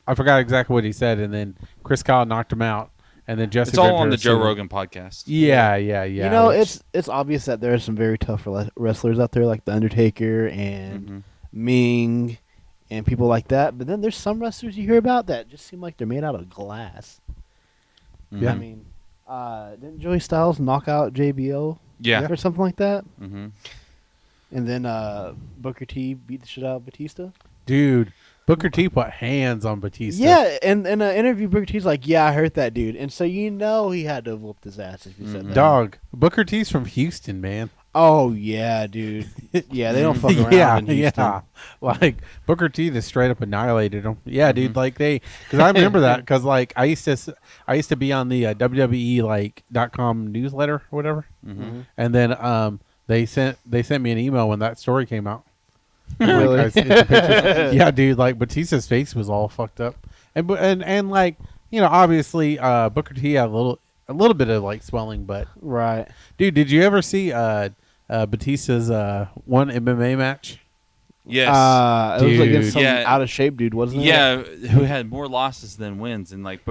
I forgot exactly what he said, and then Chris Kyle knocked him out, and then Jesse. It's all on Ventura the Joe sued him. Rogan podcast. Yeah. You know, which- it's obvious that there are some very tough wrestlers out there, like the Undertaker and Mhm. Ming, and people like that. But then there's some wrestlers you hear about that just seem like they're made out of glass. Yeah. I mean, didn't Joey Styles knock out JBL Yeah. or something like that? Mm-hmm. And then Booker T beat the shit out of Batista. dude, Booker T put hands on Batista. Yeah, and in an interview, Booker T's like, "Yeah, I hurt that dude," and so you know he had to have whooped his ass if he said that. Dog, Booker T's from Houston, man. Oh yeah, dude. Yeah, they don't fuck around yeah, in Houston. yeah. Like Booker T just straight up annihilated him. Yeah, dude. Like because I remember that because like I used to be on the WWE like .com newsletter or whatever, Mm-hmm. and then they sent me an email when that story came out. Really? Like, it's the pictures. Yeah, dude. Like Batista's face was all fucked up, and like obviously Booker T had a little bit of like swelling, but Right. dude, did you ever see Batista's one MMA match? Yes. It was against Dude. some Yeah. out of shape dude, wasn't it? yeah, who had more losses than wins, and like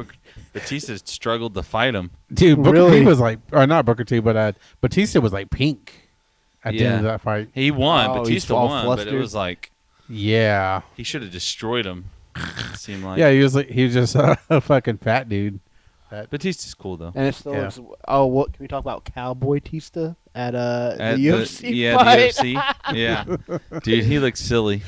Batista struggled to fight him. Dude, Booker Really? T was like, or not Booker T, but Batista was like pink at the end of Yeah. that fight. He won. Oh, he's Batista all won, but it flustered. was like Yeah, he should have destroyed him. It seemed like. yeah, he was just a fucking fat dude. Batista's cool though. And it still Yeah. looks. Oh, what can we talk about? Cowboy Tista at At the UFC yeah, fight. the UFC. Yeah, dude, he looks silly.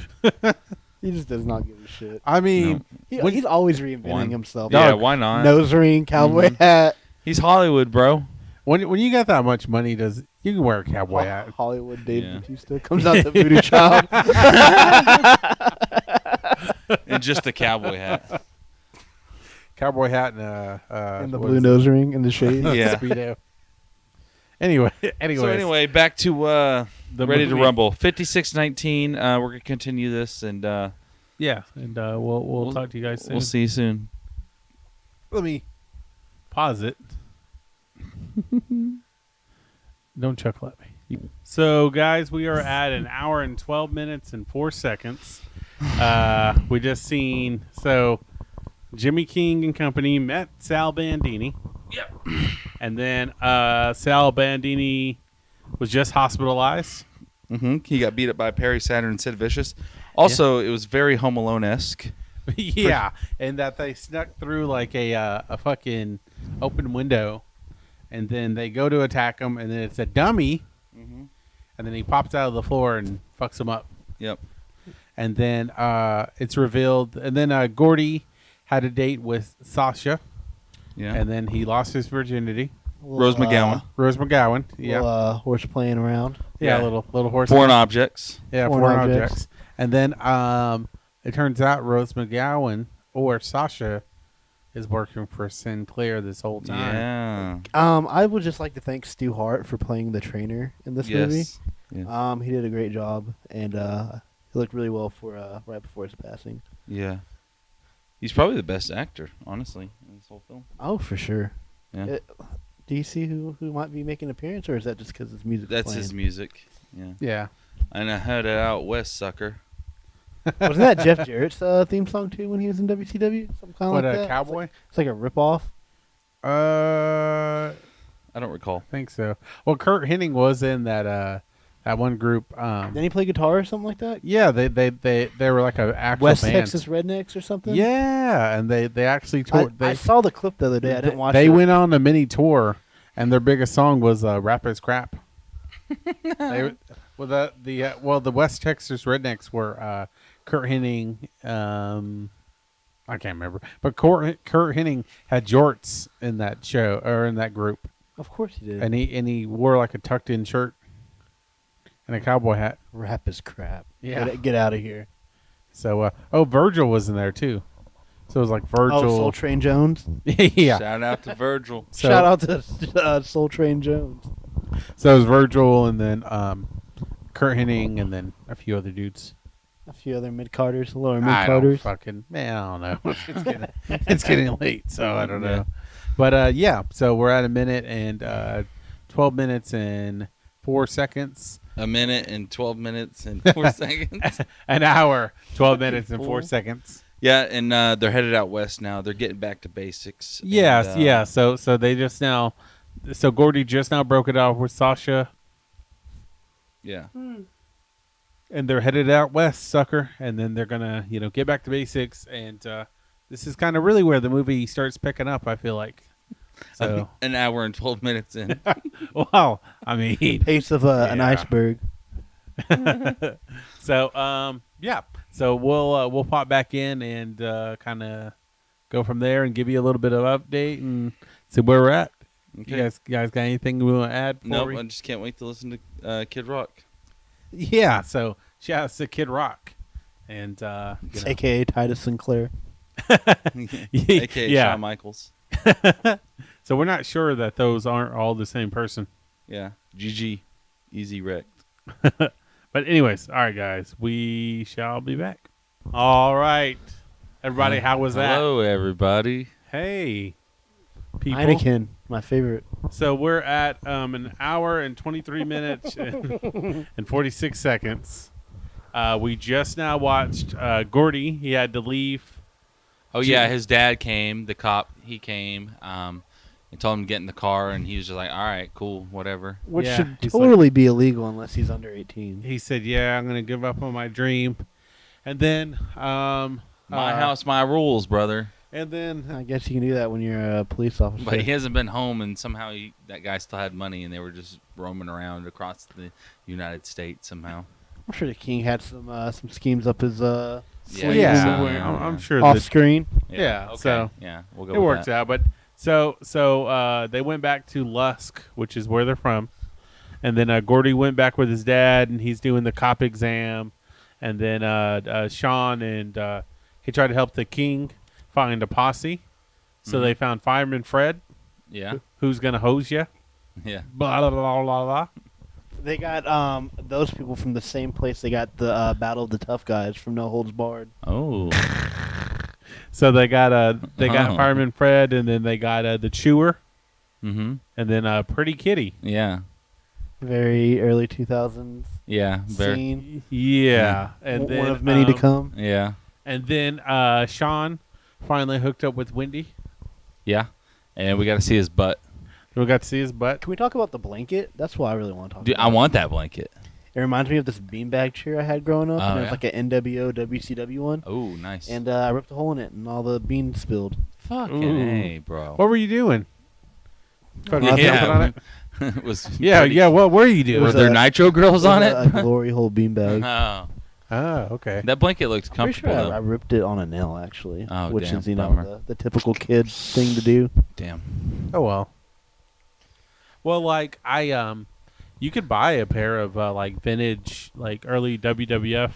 He just does not give a shit. I mean, He's always reinventing One. himself. Yeah, Dog, why not? Nose ring, cowboy Mhm. hat. He's Hollywood, bro. when you got that much money, you can wear a cowboy hat? Hollywood Dave Yeah. Batista comes out the voodoo child. And just a cowboy hat. Cowboy hat and and the what blue is nose ring and the shades. it? Yeah. Speedo. Anyway, So anyways, anyway, back to the Ready to movie. Rumble. 56-19. We're gonna continue this, and Yeah, and we'll talk to you guys soon. we'll see you soon. Let me pause it. Don't chuckle at me. So, guys, we are at an hour and 12 minutes and 4 seconds. We just seen Jimmy King and company met Sal Bandini. Yep. And then Sal Bandini was just hospitalized. Mm-hmm. He got beat up by Perry Saturn and Sid Vicious. Also, it was very Home Alone-esque. Yeah, and that they snuck through like a fucking open window, and then they go to attack him, and then it's a dummy, Mm-hmm. and then he pops out of the floor and fucks him up, Yep. and then it's revealed, and then Gordy had a date with Sasha, Yeah. and then he lost his virginity. Rose McGowan. Rose McGowan, yeah, Horse playing around. yeah, yeah. little horse, Foreign objects. yeah, foreign foreign objects. objects, and then it turns out Rose McGowan or Sasha is working for Sinclair this whole time. Yeah. I would just like to thank Stu Hart for playing the trainer in this movie. Yes. Yeah. He did a great job, and he looked really well for right before his passing. Yeah. He's probably the best actor, honestly, in this whole film. Oh, for sure. Yeah. Do you see who might be making an appearance, or is that just because his music? That's his music. Yeah. Yeah. And I heard it out west, sucker. Wasn't that Jeff Jarrett's theme song too when he was in WCW? Something kind of What like a that. cowboy? It's like a ripoff. I I don't recall. think so. Well, Kurt Hennig was in that one group. Didn't he play guitar or something like that? Yeah, they were like an actual West band. Texas Rednecks or something? Yeah, and they actually toured. I saw the clip the other day. I didn't watch it. They went on a mini tour, and their biggest song was "Rap Is Crap." The West Texas Rednecks were Kurt Hennig. I can't remember, but Kurt Hennig had jorts in that show or in that group, Of course he did. and he wore like a tucked in shirt and a cowboy hat. Rap is crap. Yeah. Get out of here. So Virgil was in there too. So it was like Virgil. Oh, Soul Train Jones. Yeah. Shout out to Virgil. So, Shout out to Soul Train Jones. So it was Virgil, and then Kurt Hennig, and then a few other dudes. A few other mid-carders, lower I don't mid-carders. fucking man. I don't know. It's getting late, so I don't know. But yeah, so we're at a minute and 12 minutes and 4 seconds. A minute and 12 minutes and 4 seconds. An hour, 12 minutes and 4 seconds. Yeah, and they're headed out west now. They're getting back to basics. Yes, and, yeah. So they just now. So Gordy just now broke it off with Sasha, Yeah. and they're headed out west, sucker. And then they're gonna, get back to basics. And this is kind of really where the movie starts picking up. I feel like. So An hour and 12 minutes in. wow, I mean, Pace of an Yeah. iceberg. so yeah. So we'll pop back in and kind of go from there and give you a little bit of update and see where we're at. Okay. You guys got anything we want to add? Nope, before I just can't wait to listen to Kid Rock. Yeah. So shout out to Kid Rock, and A.K.A. Titus Sinclair. A.K.A. yeah. Shawn Michaels. So we're not sure that those aren't all the same person. Yeah. GG. Easy wrecked. But anyways, all right, guys, we shall be back. All right, everybody, how was that? Hello, everybody. Hey, people. Heineken, my favorite. So we're at an hour and 23 minutes and 46 seconds. We just now watched Gordy. He had to leave. Oh, yeah, his dad came. The cop, he came. And told him to get in the car, and he was just like, all right, cool, whatever. Which Yeah, should he's totally be illegal unless he's under 18. He said, "Yeah, I'm gonna give up on my dream," and then My house, my rules, brother. and then I guess you can do that when you're a police officer. But he hasn't been home, and somehow that guy still had money, and they were just roaming around across the United States somehow. I'm sure the king had some schemes up his sleeve yeah, so, I'm sure off that screen. Yeah, okay. so yeah, we'll go it with works that. out. But so they went back to Lusk, which is where they're from, and then Gordy went back with his dad, and he's doing the cop exam, and then Sean and he tried to help the king find a posse, so they found Fireman Fred, Yeah, who's gonna hose you. yeah. Blah blah blah blah blah. They got those people from the same place they got the Battle of the Tough Guys from No Holds Barred. Oh, So they got Oh. Fireman Fred, and then they got the Chewer, mm-hmm. and then Pretty Kitty. Yeah, Very early 2000s yeah, very, scene. Yeah, and then One of many to come. yeah, And then Sean finally hooked up with Wendy. yeah. And we got to see his butt. We got to see his butt. Can we talk about the blanket? That's what I really want to talk Dude, about. I want that blanket. It reminds me of this beanbag chair I had growing up. Oh, and it was yeah? like an NWO WCW one. Oh, nice. And I ripped a hole in it, and all the beans spilled. Fucking Ooh. hey, bro. What were you doing? Fucking Yeah. jumping on it? It was Yeah, pretty- yeah. What were you doing? Were was there a- nitro grills It on was it? A glory hole beanbag. Oh, Oh, okay. that blanket looked Pretty sure comfortable I though. ripped it on a nail, actually. Oh, which damn, is, you bummer. know, the typical kid thing to do. Damn. Oh well. Well, like you could buy a pair of like vintage, like early WWF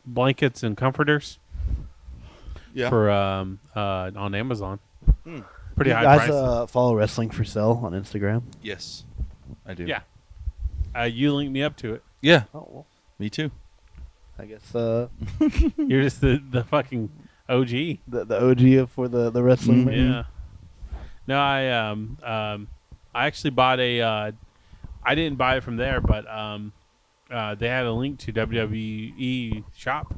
blankets and comforters Yeah. for on Amazon. Hmm. Pretty you high guys price. follow Wrestling for Sale on Instagram? Yes, I do. Yeah. You linked me up to it. Yeah. Oh, well, Me too. I guess You're just the fucking OG. the OG for the wrestling. Mhm. ring. Yeah. No, I actually bought a. I didn't buy it from there, but they had a link to WWE shop,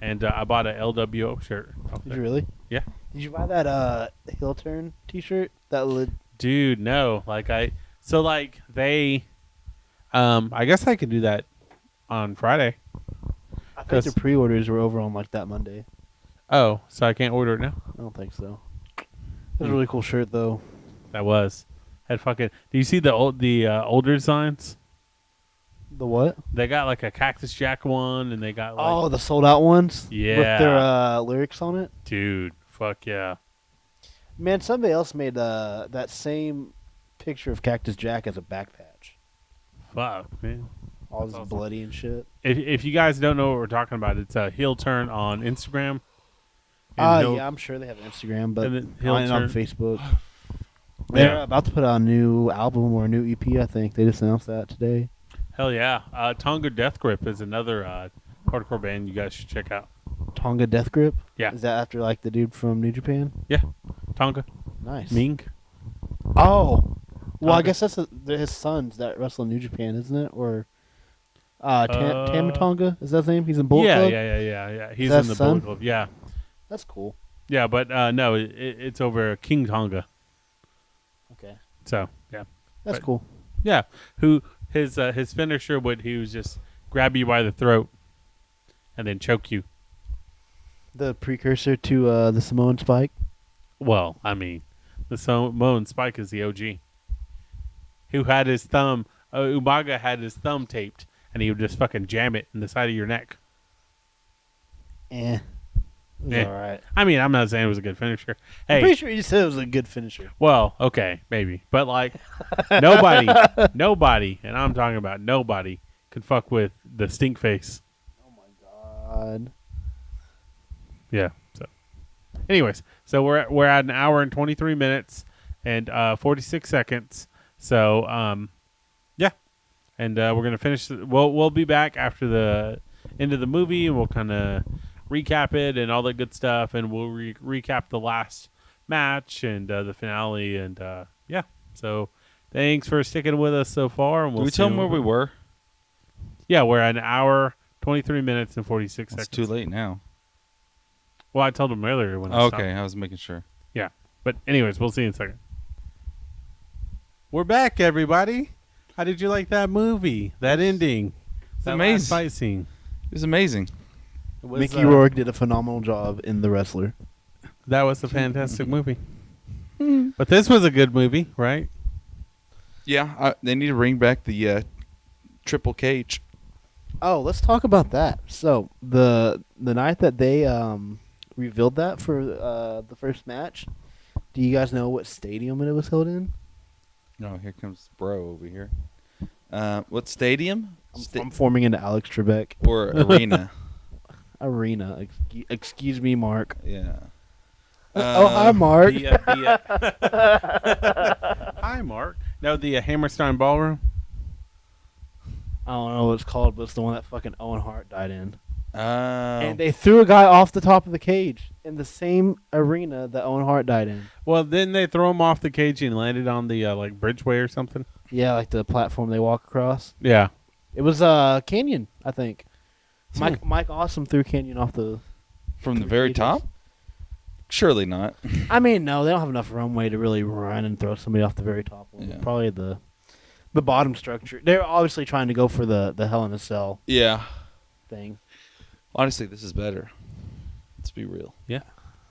and I bought a LWO shirt. off Did there. you really? Yeah. Did you buy that heel turn T-shirt? Dude, no. They, I guess I could do that on Friday. I think the pre-orders were over on like that Monday. Oh, so I can't order it now? I don't think so. It was a really cool shirt though. That was. Had fucking. Do you see the older designs? The what? They got like a Cactus Jack one, and they got like. Oh, the sold out ones. Yeah. With their lyrics on it. Dude, fuck yeah. Man, somebody else made that same picture of Cactus Jack as a back patch. Fuck, man. All That's this awesome. bloody and shit. If you guys don't know what we're talking about, it's a heel turn on Instagram. And Yeah, I'm sure they have Instagram, but and then heel on turn. Facebook. They're Yeah. about to put out a new album or a new EP, I think. They just announced that today. Hell yeah. Tonga Death Grip is another hardcore band you guys should check out. Tonga Death Grip? Yeah. Is that after like the dude from New Japan? Tonga. Nice. Ming. Oh. Well, I Tonga. guess that's his sons that wrestle in New Japan, isn't it? Or Tamatonga? Is that his name? He's in Bullet Club? Yeah. He's that in the his son? Bullet Club. Yeah. That's cool. Yeah, but no, it's over King Tonga. Okay. So, yeah. That's But- cool. Yeah. Who his finisher he was just grab you by the throat and then choke you. The precursor to the Samoan Spike. Well, I mean, the Samoan Spike is the OG. Who had his thumb Umaga had his thumb taped and he would just fucking jam it in the side of your neck. It was Eh. all right. I mean, I'm not saying it was a good finisher. I'm Hey, pretty sure you said it was a good finisher. well, okay, maybe. But like nobody, and I'm talking about nobody could fuck with the stink face. Oh my god. Yeah. So, anyways, so we're at an hour and 23 minutes and 46 seconds. So, yeah, and we're gonna finish. We'll be back after the end of the movie, and we'll kind of recap it and all that good stuff, and we'll recap the last match and the finale, and yeah. So, thanks for sticking with us so far. And Did we'll we tell them where we were? Yeah, we're at an hour, 23 minutes, and 46 It's seconds. too late now. Well, I told them earlier when I stopped. Okay, I was making sure. But anyways, we'll see you in a second. We're back, everybody. How did you like that movie? That ending? It's That amazing. last fight scene? It was amazing. It was, Mickey Rourke did a phenomenal job in The Wrestler. That was a fantastic movie. But this was a good movie, right? Yeah, they need to bring back the Triple Cage. Oh, let's talk about that. So the night that they revealed that for the first match, do you guys know what stadium it was held in? No, here comes Bro over here. What stadium? I'm forming into Alex Trebek. Or arena? Arena. Excuse me, Mark. Yeah. Oh, hi, Mark. Hi, Mark. No, the Hammerstein Ballroom. I don't know what it's called, but it's the one that fucking Owen Hart died in. And And they threw a guy off the top of the cage in the same arena that Owen Hart died in. Well, didn't they throw him off the cage and landed on the like bridgeway or something? Yeah, like the platform they walk across. Yeah. It was Canyon, I think. Mike Awesome threw Canyon off the. from the very cages. top? Surely not. I mean, no, they don't have enough runway to really run and throw somebody off the very top one. Yeah. Probably the bottom structure. They're obviously trying to go for the Hell in a Cell Yeah. thing. Honestly, this is better. Let's be real.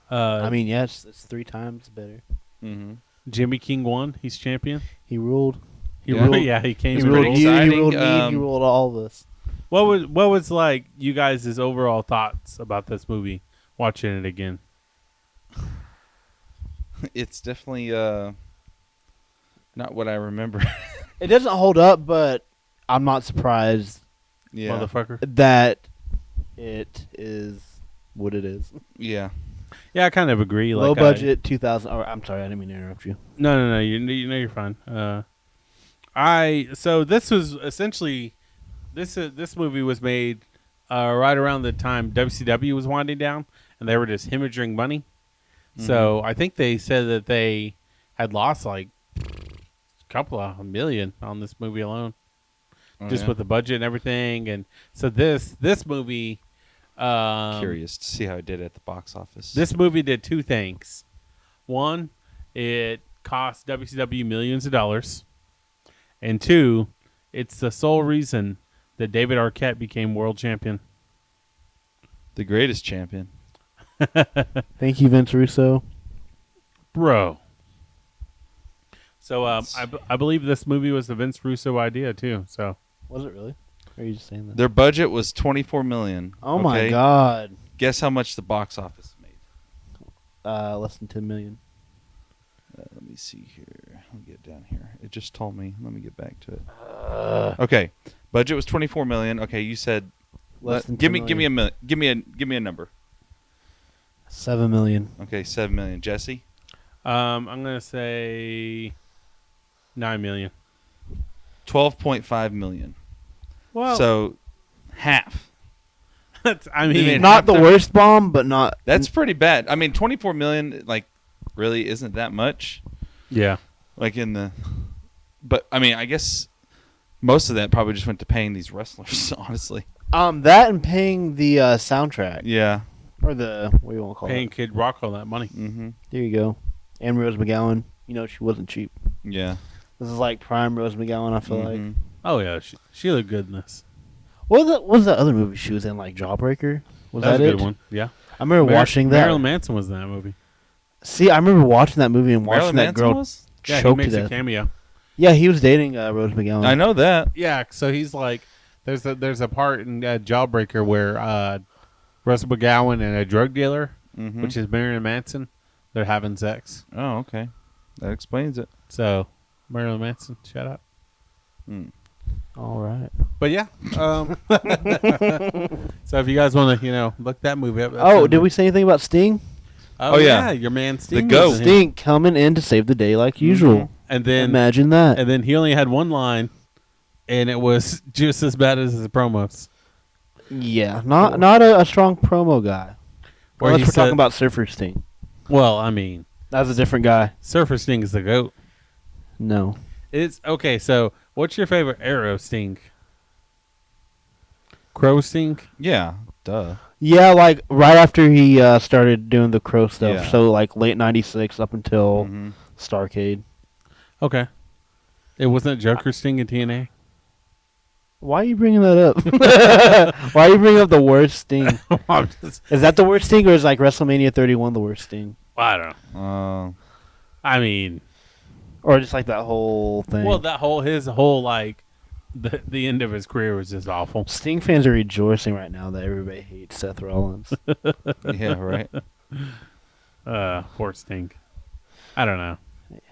I mean, yes, it's 3 times better. Mm-hmm. Jimmy King won. He's champion. He ruled. He Yeah. ruled. Yeah, he came. He It's through. ruled pretty you. He exciting. ruled me. He ruled all of us. What was like you guys' overall thoughts about this movie? Watching it again. It's definitely not what I remember. It doesn't hold up, but I'm not surprised Yeah. Motherfucker. that it is what it is. Yeah. Yeah, I kind of agree. Low Like, budget, 2000. Oh, I'm sorry, I didn't mean to interrupt you. No. You know you're fine. So this was essentially this movie was made right around the time WCW was winding down, and they were just hemorrhaging money. So I think they said that they had lost like a couple of million on this movie alone, Oh, just yeah. with the budget and everything. And so this movie Curious to see how it did at the box office. This movie did two things. One, it cost WCW millions of dollars. And two, it's the sole reason that David Arquette became world champion. The greatest champion. Thank you, Vince Russo. Bro. So I believe this movie was the Vince Russo idea too. So Was it really? Or are you just saying that? Their budget was $24 million. Oh my God! Guess how much the box office made? Less than 10 million. Let me see here. Let me get down here. It just told me. Let me get back to it. Okay, budget was $24 million. Okay, you said. Less than give 10 me a million. give me a number. 7 million. Okay, 7 million. Jesse. I'm gonna say 9 million. 12.5 million. Well, So half. I They made mean, Not half the their- worst bomb, but not. That's pretty bad. I mean, 24 million like really isn't that much. yeah. Like but I mean, I guess most of that probably just went to paying these wrestlers, honestly. That and paying the soundtrack Yeah. or the what do you want to call Paying it? Kid Rock all that money. Mm-hmm. There you go. And Rose McGowan. You know she wasn't cheap. Yeah. This is like prime Rose McGowan. I feel like. Mhm. Oh yeah, she looked good in this. What was that other movie she was in? Like Jawbreaker. Was That was that a it? good one. Yeah. I remember watching that. Marilyn Manson was in that movie. See, I remember watching that movie and watching Marilyn that Manson girl was? Yeah, he choke to makes a death. cameo. Yeah, he was dating Rose McGowan. I know that. Yeah, so he's like, there's a part in Jawbreaker where Russell McGowan and a drug dealer, Mhm. which is Marilyn Manson, they're having sex. Oh, okay. That explains it. So Marilyn Manson, shout out. Hmm. All right. But yeah, so if you guys want to, look that movie up. that's Oh, in did there. we say anything about Sting? Oh, yeah. your man Sting. goat. was in here. Sting coming in to save the day like usual. and then Imagine that. and then he only had one line, and it was just as bad as his promos. Yeah, not a strong promo guy. Where Unless he we're said- talking about Surfer Sting. Well, I mean, That's a different guy. Surfer Sting is the goat. No. It's okay. So, what's your favorite Arrow Sting? Crow Sting? Yeah. Duh. Yeah, like right after he started doing the Crow stuff. Yeah. So like late '96 up until Mhm. Starcade. Okay. It wasn't Joker Sting in TNA. Why are you bringing that up? Why are you bringing up the worst Sting? I'm just, Is that the worst Sting, or is like WrestleMania 31 the worst Sting, I don't know. I mean, or just like that whole thing? well, his whole like the end of his career was just awful. Sting fans are rejoicing right now that everybody hates Seth Rollins. Yeah. Right. Poor Sting. I don't know.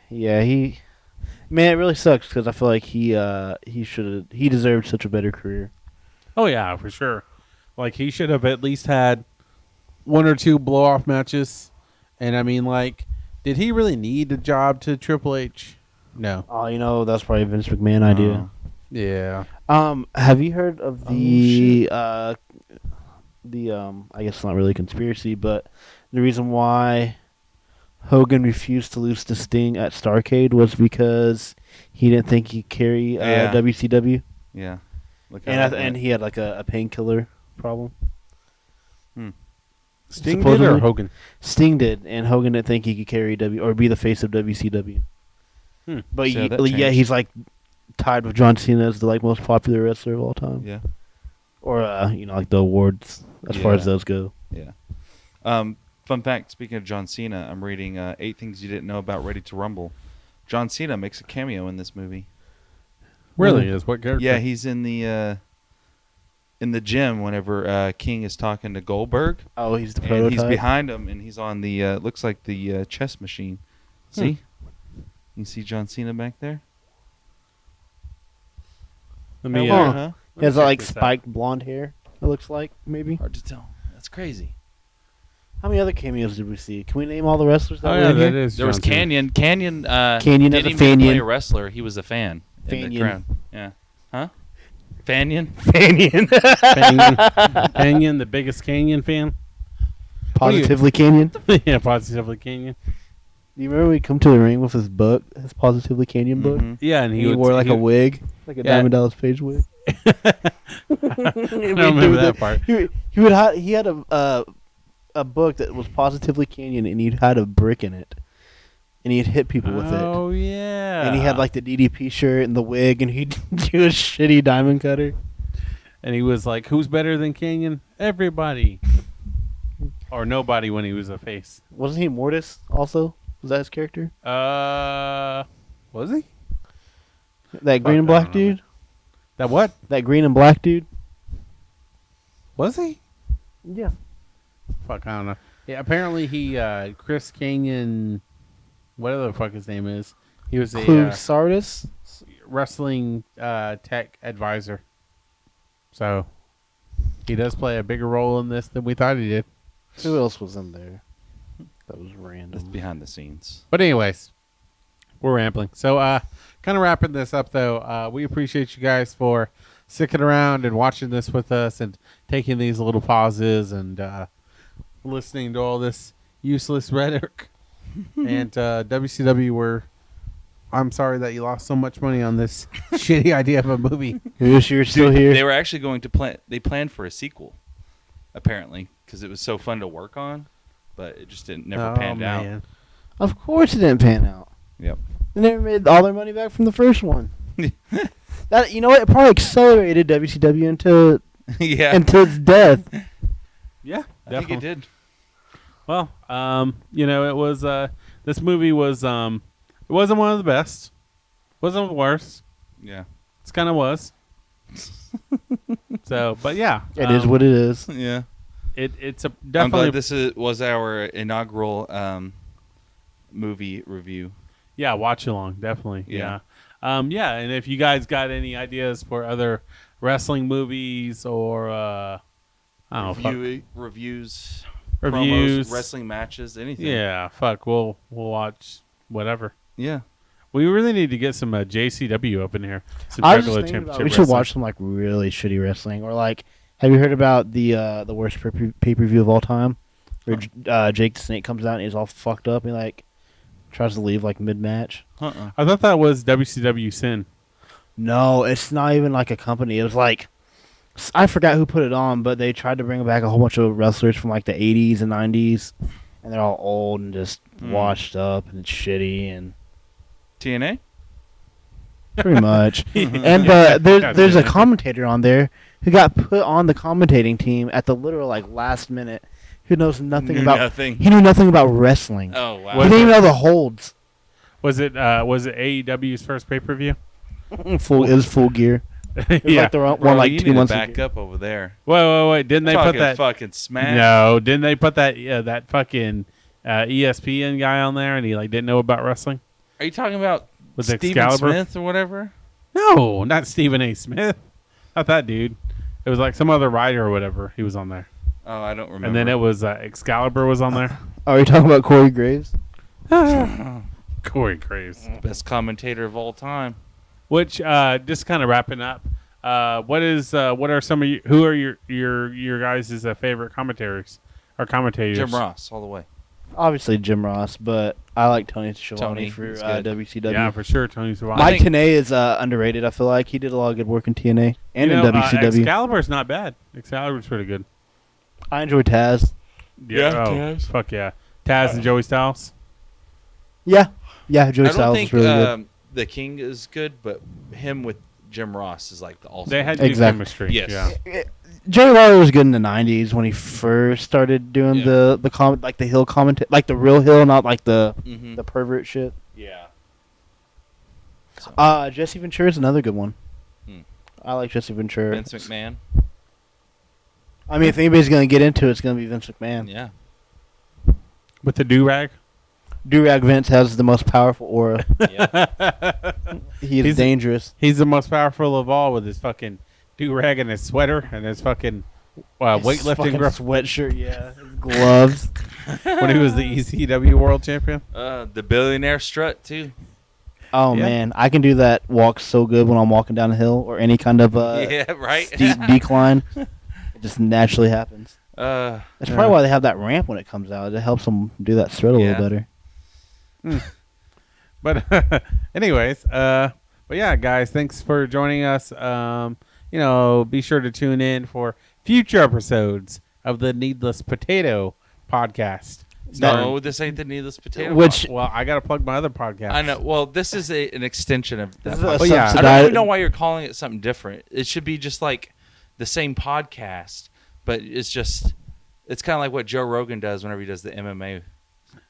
Yeah, man, it really sucks because I feel like he deserved such a better career. Oh yeah, for sure. Like he should have at least had one or two blow off matches. And I mean, like, did he really need a job to Triple H? No. Oh, that's probably a Vince McMahon idea. Yeah. Have you heard of the I guess it's not really a conspiracy, but the reason why Hogan refused to lose to Sting at Starrcade was because he didn't think he'd carry Yeah. WCW, Yeah. Look how and that and went. he had like a painkiller problem. Sting did Supposedly. or Hogan? Sting did, and Hogan didn't think he could carry or be the face of WCW. But See how that yeah, changed. he's like tied with John Cena as the like most popular wrestler of all time, Yeah. or like the awards as far as Yeah. those go. Yeah. Fun fact, speaking of John Cena, I'm reading 8 Things You Didn't Know About Ready to Rumble. John Cena makes a cameo in this movie. Really is what character? Yeah, he's in the gym whenever King is talking to Goldberg. Oh, he's the And prototype. he's behind him, and he's on the, looks like the chess machine. See? You see John Cena back there? Let me, Huh. Huh? He has check like this out. spiked blonde hair. It looks like maybe. Hard to tell. That's crazy. How many other cameos did we see? Can we name all the wrestlers that Oh were yeah, in that here? is. There was John Cena. Canyon. Canyon, Canyon as didn't a even play Fanion. a wrestler. He was a fan in the Fanion. crowd. Yeah. Huh? Fanion? Fanion. Canyon, the biggest Canyon fan. Positively Canyon. Yeah, positively Canyon. Do you remember when he come to the ring with his book, his Positively Canyon book? Mhm. Yeah, and He wore like a wig, like a Yeah. Diamond Dallas Page wig. I don't remember that part. He had a book that was Positively Canyon, and he had a brick in it, and he'd hit people with it. Oh yeah. And he had like the DDP shirt and the wig, and he'd do a shitty diamond cutter. and he was like, "Who's better than Canyon? Everybody." Or nobody when he was a face. Wasn't he Mortis also? Was that his character? Was he? That green and I black don't remember. dude? That what? That green and black dude? Was he? Yeah. Fuck, I don't know. Yeah, apparently he, Chris Canyon, whatever the fuck his name is, he was a Sardis? wrestling tech advisor. So he does play a bigger role in this than we thought he did. Who else was in there? That was That's random. behind the scenes. But anyways, we're rambling. So kind of wrapping this up though, we appreciate you guys for sticking around and watching this with us and taking these little pauses and listening to all this useless rhetoric. And WCW, I'm sorry that you lost so much money on this shitty idea of a movie. Wish you were still here. They were actually going to plan. They planned for a sequel, apparently, because it was so fun to work on, but it just never panned out. Of course it didn't pan out. Yep. They never made all their money back from the first one. That, you know what? It probably accelerated WCW into Yeah. its death. Yeah, I think definitely. it did. Well, it was this movie was it wasn't one of the best, wasn't the worst. Yeah. It kind of was. So, but yeah, It is what it is. Yeah. It's a I'm definitely glad this was our inaugural movie review. yeah watch along definitely Yeah. yeah. And if you guys got any ideas for other wrestling movies or I don't know, Reviews, reviews, promos, wrestling matches, anything. yeah, fuck, we'll watch whatever. Yeah. We really need to get some JCW up in here. Some I was Juggalo just thinking about, Championship we should Wrestling. watch some like really shitty wrestling, or like, have you heard about the worst pay per view of all time, where Jake the Snake comes out and he's all fucked up and like tries to leave like mid match? I thought that was WCW Sin. No, it's not even like a company. It was like, I forgot who put it on, but they tried to bring back a whole bunch of wrestlers from like the 80s and 90s, and they're all old and just washed up and it's shitty and TNA? pretty much. And there's a commentator on there who got put on the commentating team at the literal like last minute, who knows nothing Knew about nothing. He knew nothing about wrestling. Oh, wow. He Was didn't it- even know the holds. Was it AEW's first pay per view? It was full gear. It was Yeah. like the one Bro, like you 2 need to months back ago. up over there. Wait! Didn't they put Talking that? fucking smash? No, didn't they put that fucking ESPN guy on there and he like didn't know about wrestling? Are you talking about With Steven Excalibur? Smith or whatever? No, not Stephen A. Smith. Not that dude. It was like some other writer or whatever. He was on there, Oh, I don't remember. and then it was Excalibur was on there. Are you talking about Corey Graves? Corey Graves. best commentator of all time. Which just kind of wrapping up. What are some of you? Who are your guys' favorite commentators or commentators? Jim Ross, all the way. Obviously Jim Ross, but I like Tony Tony, Schiavone for he's good. WCW. Yeah, for sure. Tony Schiavone. Mike think- Tenay is underrated. I feel like he did a lot of good work in TNA and You in know, WCW. Excalibur's not bad. Excalibur's pretty good. I enjoy Taz. Yeah, Oh, Taz. fuck yeah. Taz and Joey Styles. Yeah, Joey I don't Styles think is really good. the King is good, but him with Jim Ross is like the ultimate. They had good Exactly. chemistry. Yes. Yeah. Jerry Lawler was good in the '90s when he first started doing Yeah. like the Hill comment, like the real Hill, not like the Mhm. the pervert shit. Yeah. So, Jesse Ventura is another good one. Hmm. I like Jesse Ventura. Vince McMahon. I mean, if anybody's gonna get into it, it's gonna be Vince McMahon. Yeah. With the do-rag. Durag Vince has the most powerful aura. Yeah. He is He's- dangerous. He's the most powerful of all with his fucking do-rag and his sweater and his fucking weightlifting grip sweatshirt, yeah, his gloves. when he was the ECW world champion. The billionaire strut too. Oh Yeah. man, I can do that walk so good when I'm walking down a hill or any kind of Yeah, right. steep decline. It just naturally happens. That's Yeah. probably why they have that ramp when it comes out. It helps them do that strut a Yeah. little better. But anyways, but yeah, guys, thanks for joining us. Be sure to tune in for future episodes of the Needless Potato podcast. No, this ain't the Needless Potato. Well, I got to plug my other podcast. I know. Well, this is an extension of that. Yeah. I don't even know why you're calling it something different. It should be just like the same podcast, but it's kind of like what Joe Rogan does whenever he does the MMA.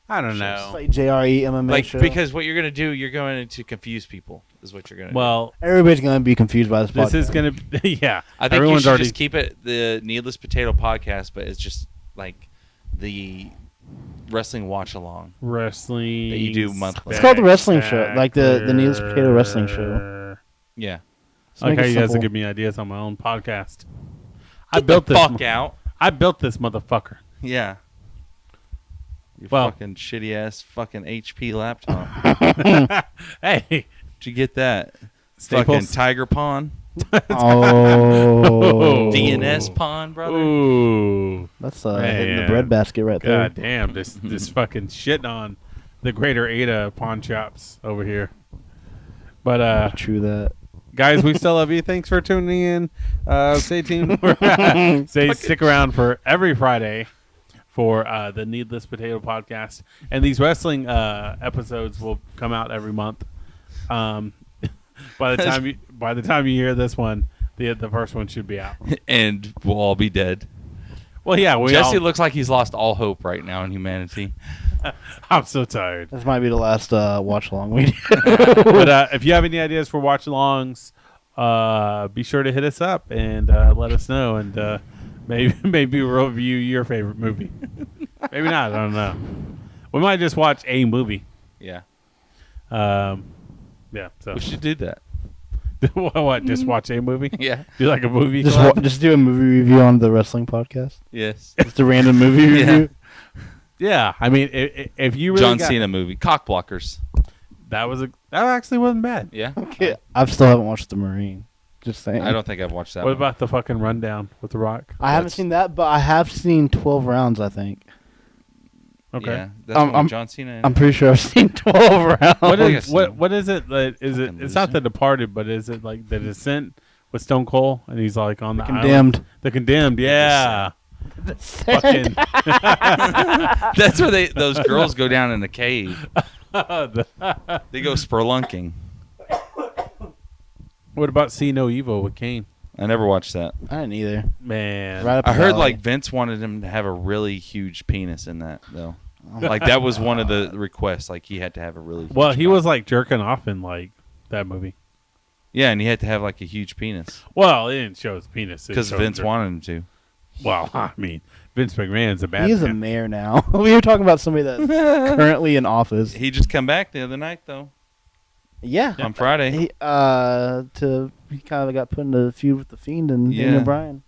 I don't know. Like JRE MMA show. Because what you're going to do, you're going to confuse people, is what you're going to do. Well, everybody's going to be confused by this podcast. This is going to be, yeah. I think you should just keep it the Needless Potato podcast, but it's just like the wrestling watch along. Wrestling that you do monthly. It's called the wrestling show, like the Needless Potato wrestling show. Yeah. I like how you guys will give me ideas on my own podcast. I built this motherfucker. Yeah. Your fucking shitty ass fucking HP laptop. Hey, did you get that? Staples? Fucking Tiger Pawn. Oh. DNS Pawn, brother. Ooh, that's hitting the breadbasket right there. God damn, this fucking shitting on the Greater Ada pawn shops over here. But true that. Guys, we still love you. Thanks for tuning in. Stay tuned. Stick around for every Friday for the Needless Potato podcast, and these wrestling episodes will come out every month. By the time you hear this one, the first one should be out, and we'll all be dead. Well, yeah, Jesse looks like he's lost all hope right now in humanity. I'm so tired. This might be the last watch along we do. But if you have any ideas for watch alongs, be sure to hit us up and let us know, and maybe we'll review your favorite movie. Maybe not. I don't know. We might just watch a movie. Yeah. Yeah. So we should do that. What? Just watch a movie? Yeah. Do like a movie? Just do a movie review on the wrestling podcast. Yes. Just a random movie review. Yeah. I mean, if you really John Cena movie, Cock Blockers. That actually wasn't bad. Yeah. Okay. I still haven't watched The Marine. Just saying. I don't think I've watched that. What about the fucking Rundown with The Rock? I haven't seen that, but I have seen 12 Rounds, I think. Okay. Yeah, that's John Cena. I'm pretty sure I've seen 12 Rounds. What is it? Is it? It's not The Departed, but is it like The Descent with Stone Cold, and he's like on the Condemned. Island? The Condemned. Yeah. Fucking. That's where those girls go down in the cave. They go spelunking. What about See No Evil with Caan? I never watched that. I didn't either. Man, Right up I the heard alley. like Vince wanted him to have a really huge penis in that though. Like that was one of the requests. Like he had to have a really huge well, he cock. was like jerking off in like that movie. Yeah, and he had to have like a huge penis Well, it didn't show his penis because Vince wanted him to. Well, I mean, Vince McMahon's a bad. He is a man. mayor now. We were talking about somebody that's currently in office. He just come back the other night though. Yeah. On Friday. He kind of got put in a feud with the Fiend and Daniel Bryan.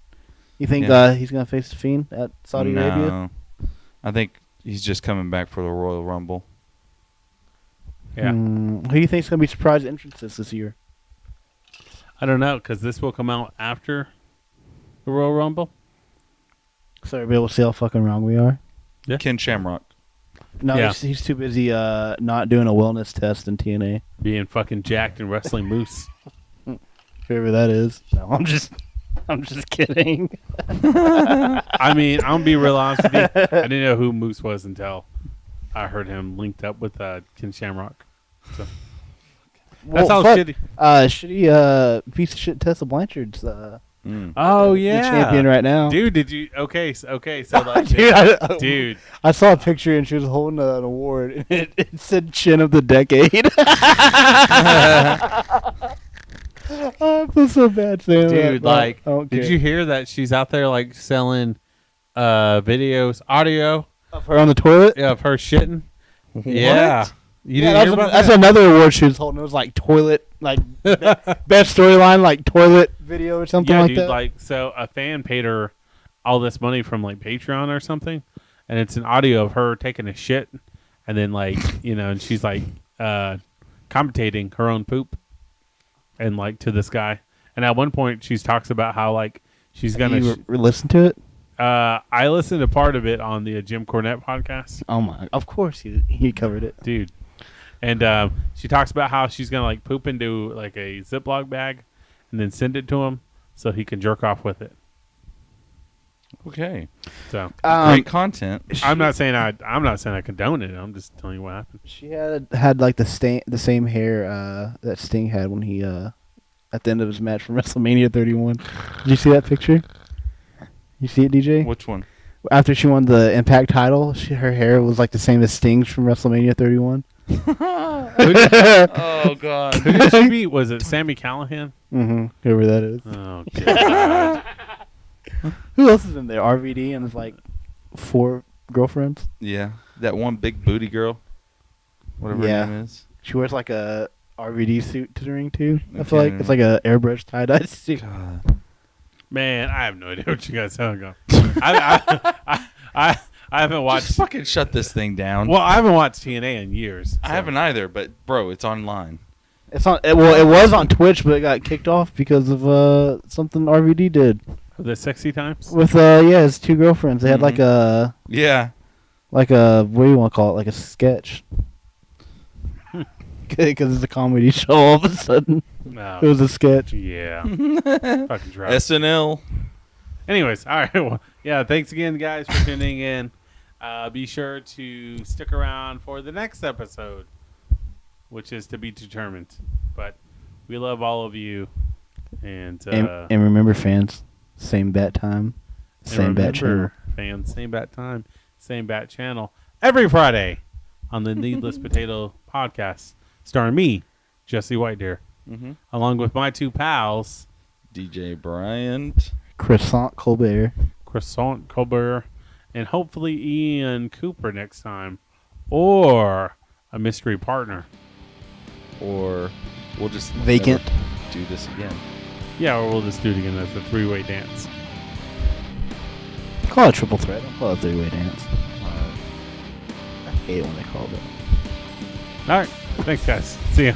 You think he's gonna face the Fiend at Saudi Arabia? I think he's just coming back for the Royal Rumble. Yeah. Who do you think's gonna be surprise entrances this year? I don't know because this will come out after the Royal Rumble. So everybody will see how fucking wrong we are. Yeah. Ken Shamrock. No, Yeah. he's too busy not doing a wellness test in TNA. Being fucking jacked and wrestling moose. Whoever that is. No, I'm just kidding. I mean, I'm gonna be real honest with you. I didn't know who Moose was until I heard him linked up with Ken Shamrock. So that's how shitty. Shitty piece of shit Tessa Blanchard's Oh yeah, the champion right now. Dude, did you? Okay, so like, dude, I saw a picture and she was holding an award and it said "Chin of the Decade." I feel so bad saying that. dude, like, I don't did care. you hear that she's out there like selling videos, audio Of her on the toilet? of her shitting? Yeah. You didn't hear about that's that? another award she was holding. It was like toilet, like best storyline, like toilet video or something Yeah, like dude, that. like, so a fan paid her all this money from like Patreon or something, and it's an audio of her taking a shit, and then like, and she's like commentating her own poop, and like to this guy, and at one point she talks about how like she's gonna. You listen to it? I listened to part of it on the Jim Cornette podcast, Oh my! Of course he covered it. dude. And she talks about how she's gonna like poop into like a Ziploc bag, and then send it to him so he can jerk off with it. Okay. So Great content. I'm not saying I condone it. I'm just telling you what happened. She had like the same hair that Sting had when he at the end of his match from WrestleMania 31. Did you see that picture? You see it, DJ? Which one? After she won the Impact title, her hair was like the same as Sting's from WrestleMania 31. Oh God. Who did she beat? Was it Sami Callihan? Mm-hmm. Whoever that is. Oh God. Who else is in there? RVD and his like 4 girlfriends. Yeah, that one big booty girl. Whatever her name is. She wears like a RVD suit to the ring too. I Okay. feel like it's like a airbrush tie-dye suit. God. Man, I have no idea what you guys are talking about. I haven't watched. Just fucking shut this thing down. Well, I haven't watched TNA in years. I so. haven't either, but bro, it's online. It's on. Well, it was on Twitch, but it got kicked off because of something RVD did The sexy times. with his 2 girlfriends. They had like a Yeah. what do you want to call it? Like a sketch. Because it's a comedy show. All of a sudden, No. it was a sketch. Yeah. Fucking try. SNL. Anyways, all right. Well, yeah. Thanks again, guys, for tuning in. Be sure to stick around for the next episode, which is to be determined. But we love all of you, and remember, fans, same bat time, same bat channel. Fans, same bat time, same bat channel every Friday on the Needless Potato Podcast, starring me, Jesse Whitedeer, along with my 2 pals, DJ Bryant, Croissant Colbert, and hopefully Ian Cooper next time, or a mystery partner. or we'll just Vacant. never do this again. Yeah, or we'll just do it again as a 3-way dance. Call it a triple threat. Don't call it a 3-way dance. I hate it when they call it. All right. Thanks, guys. See ya.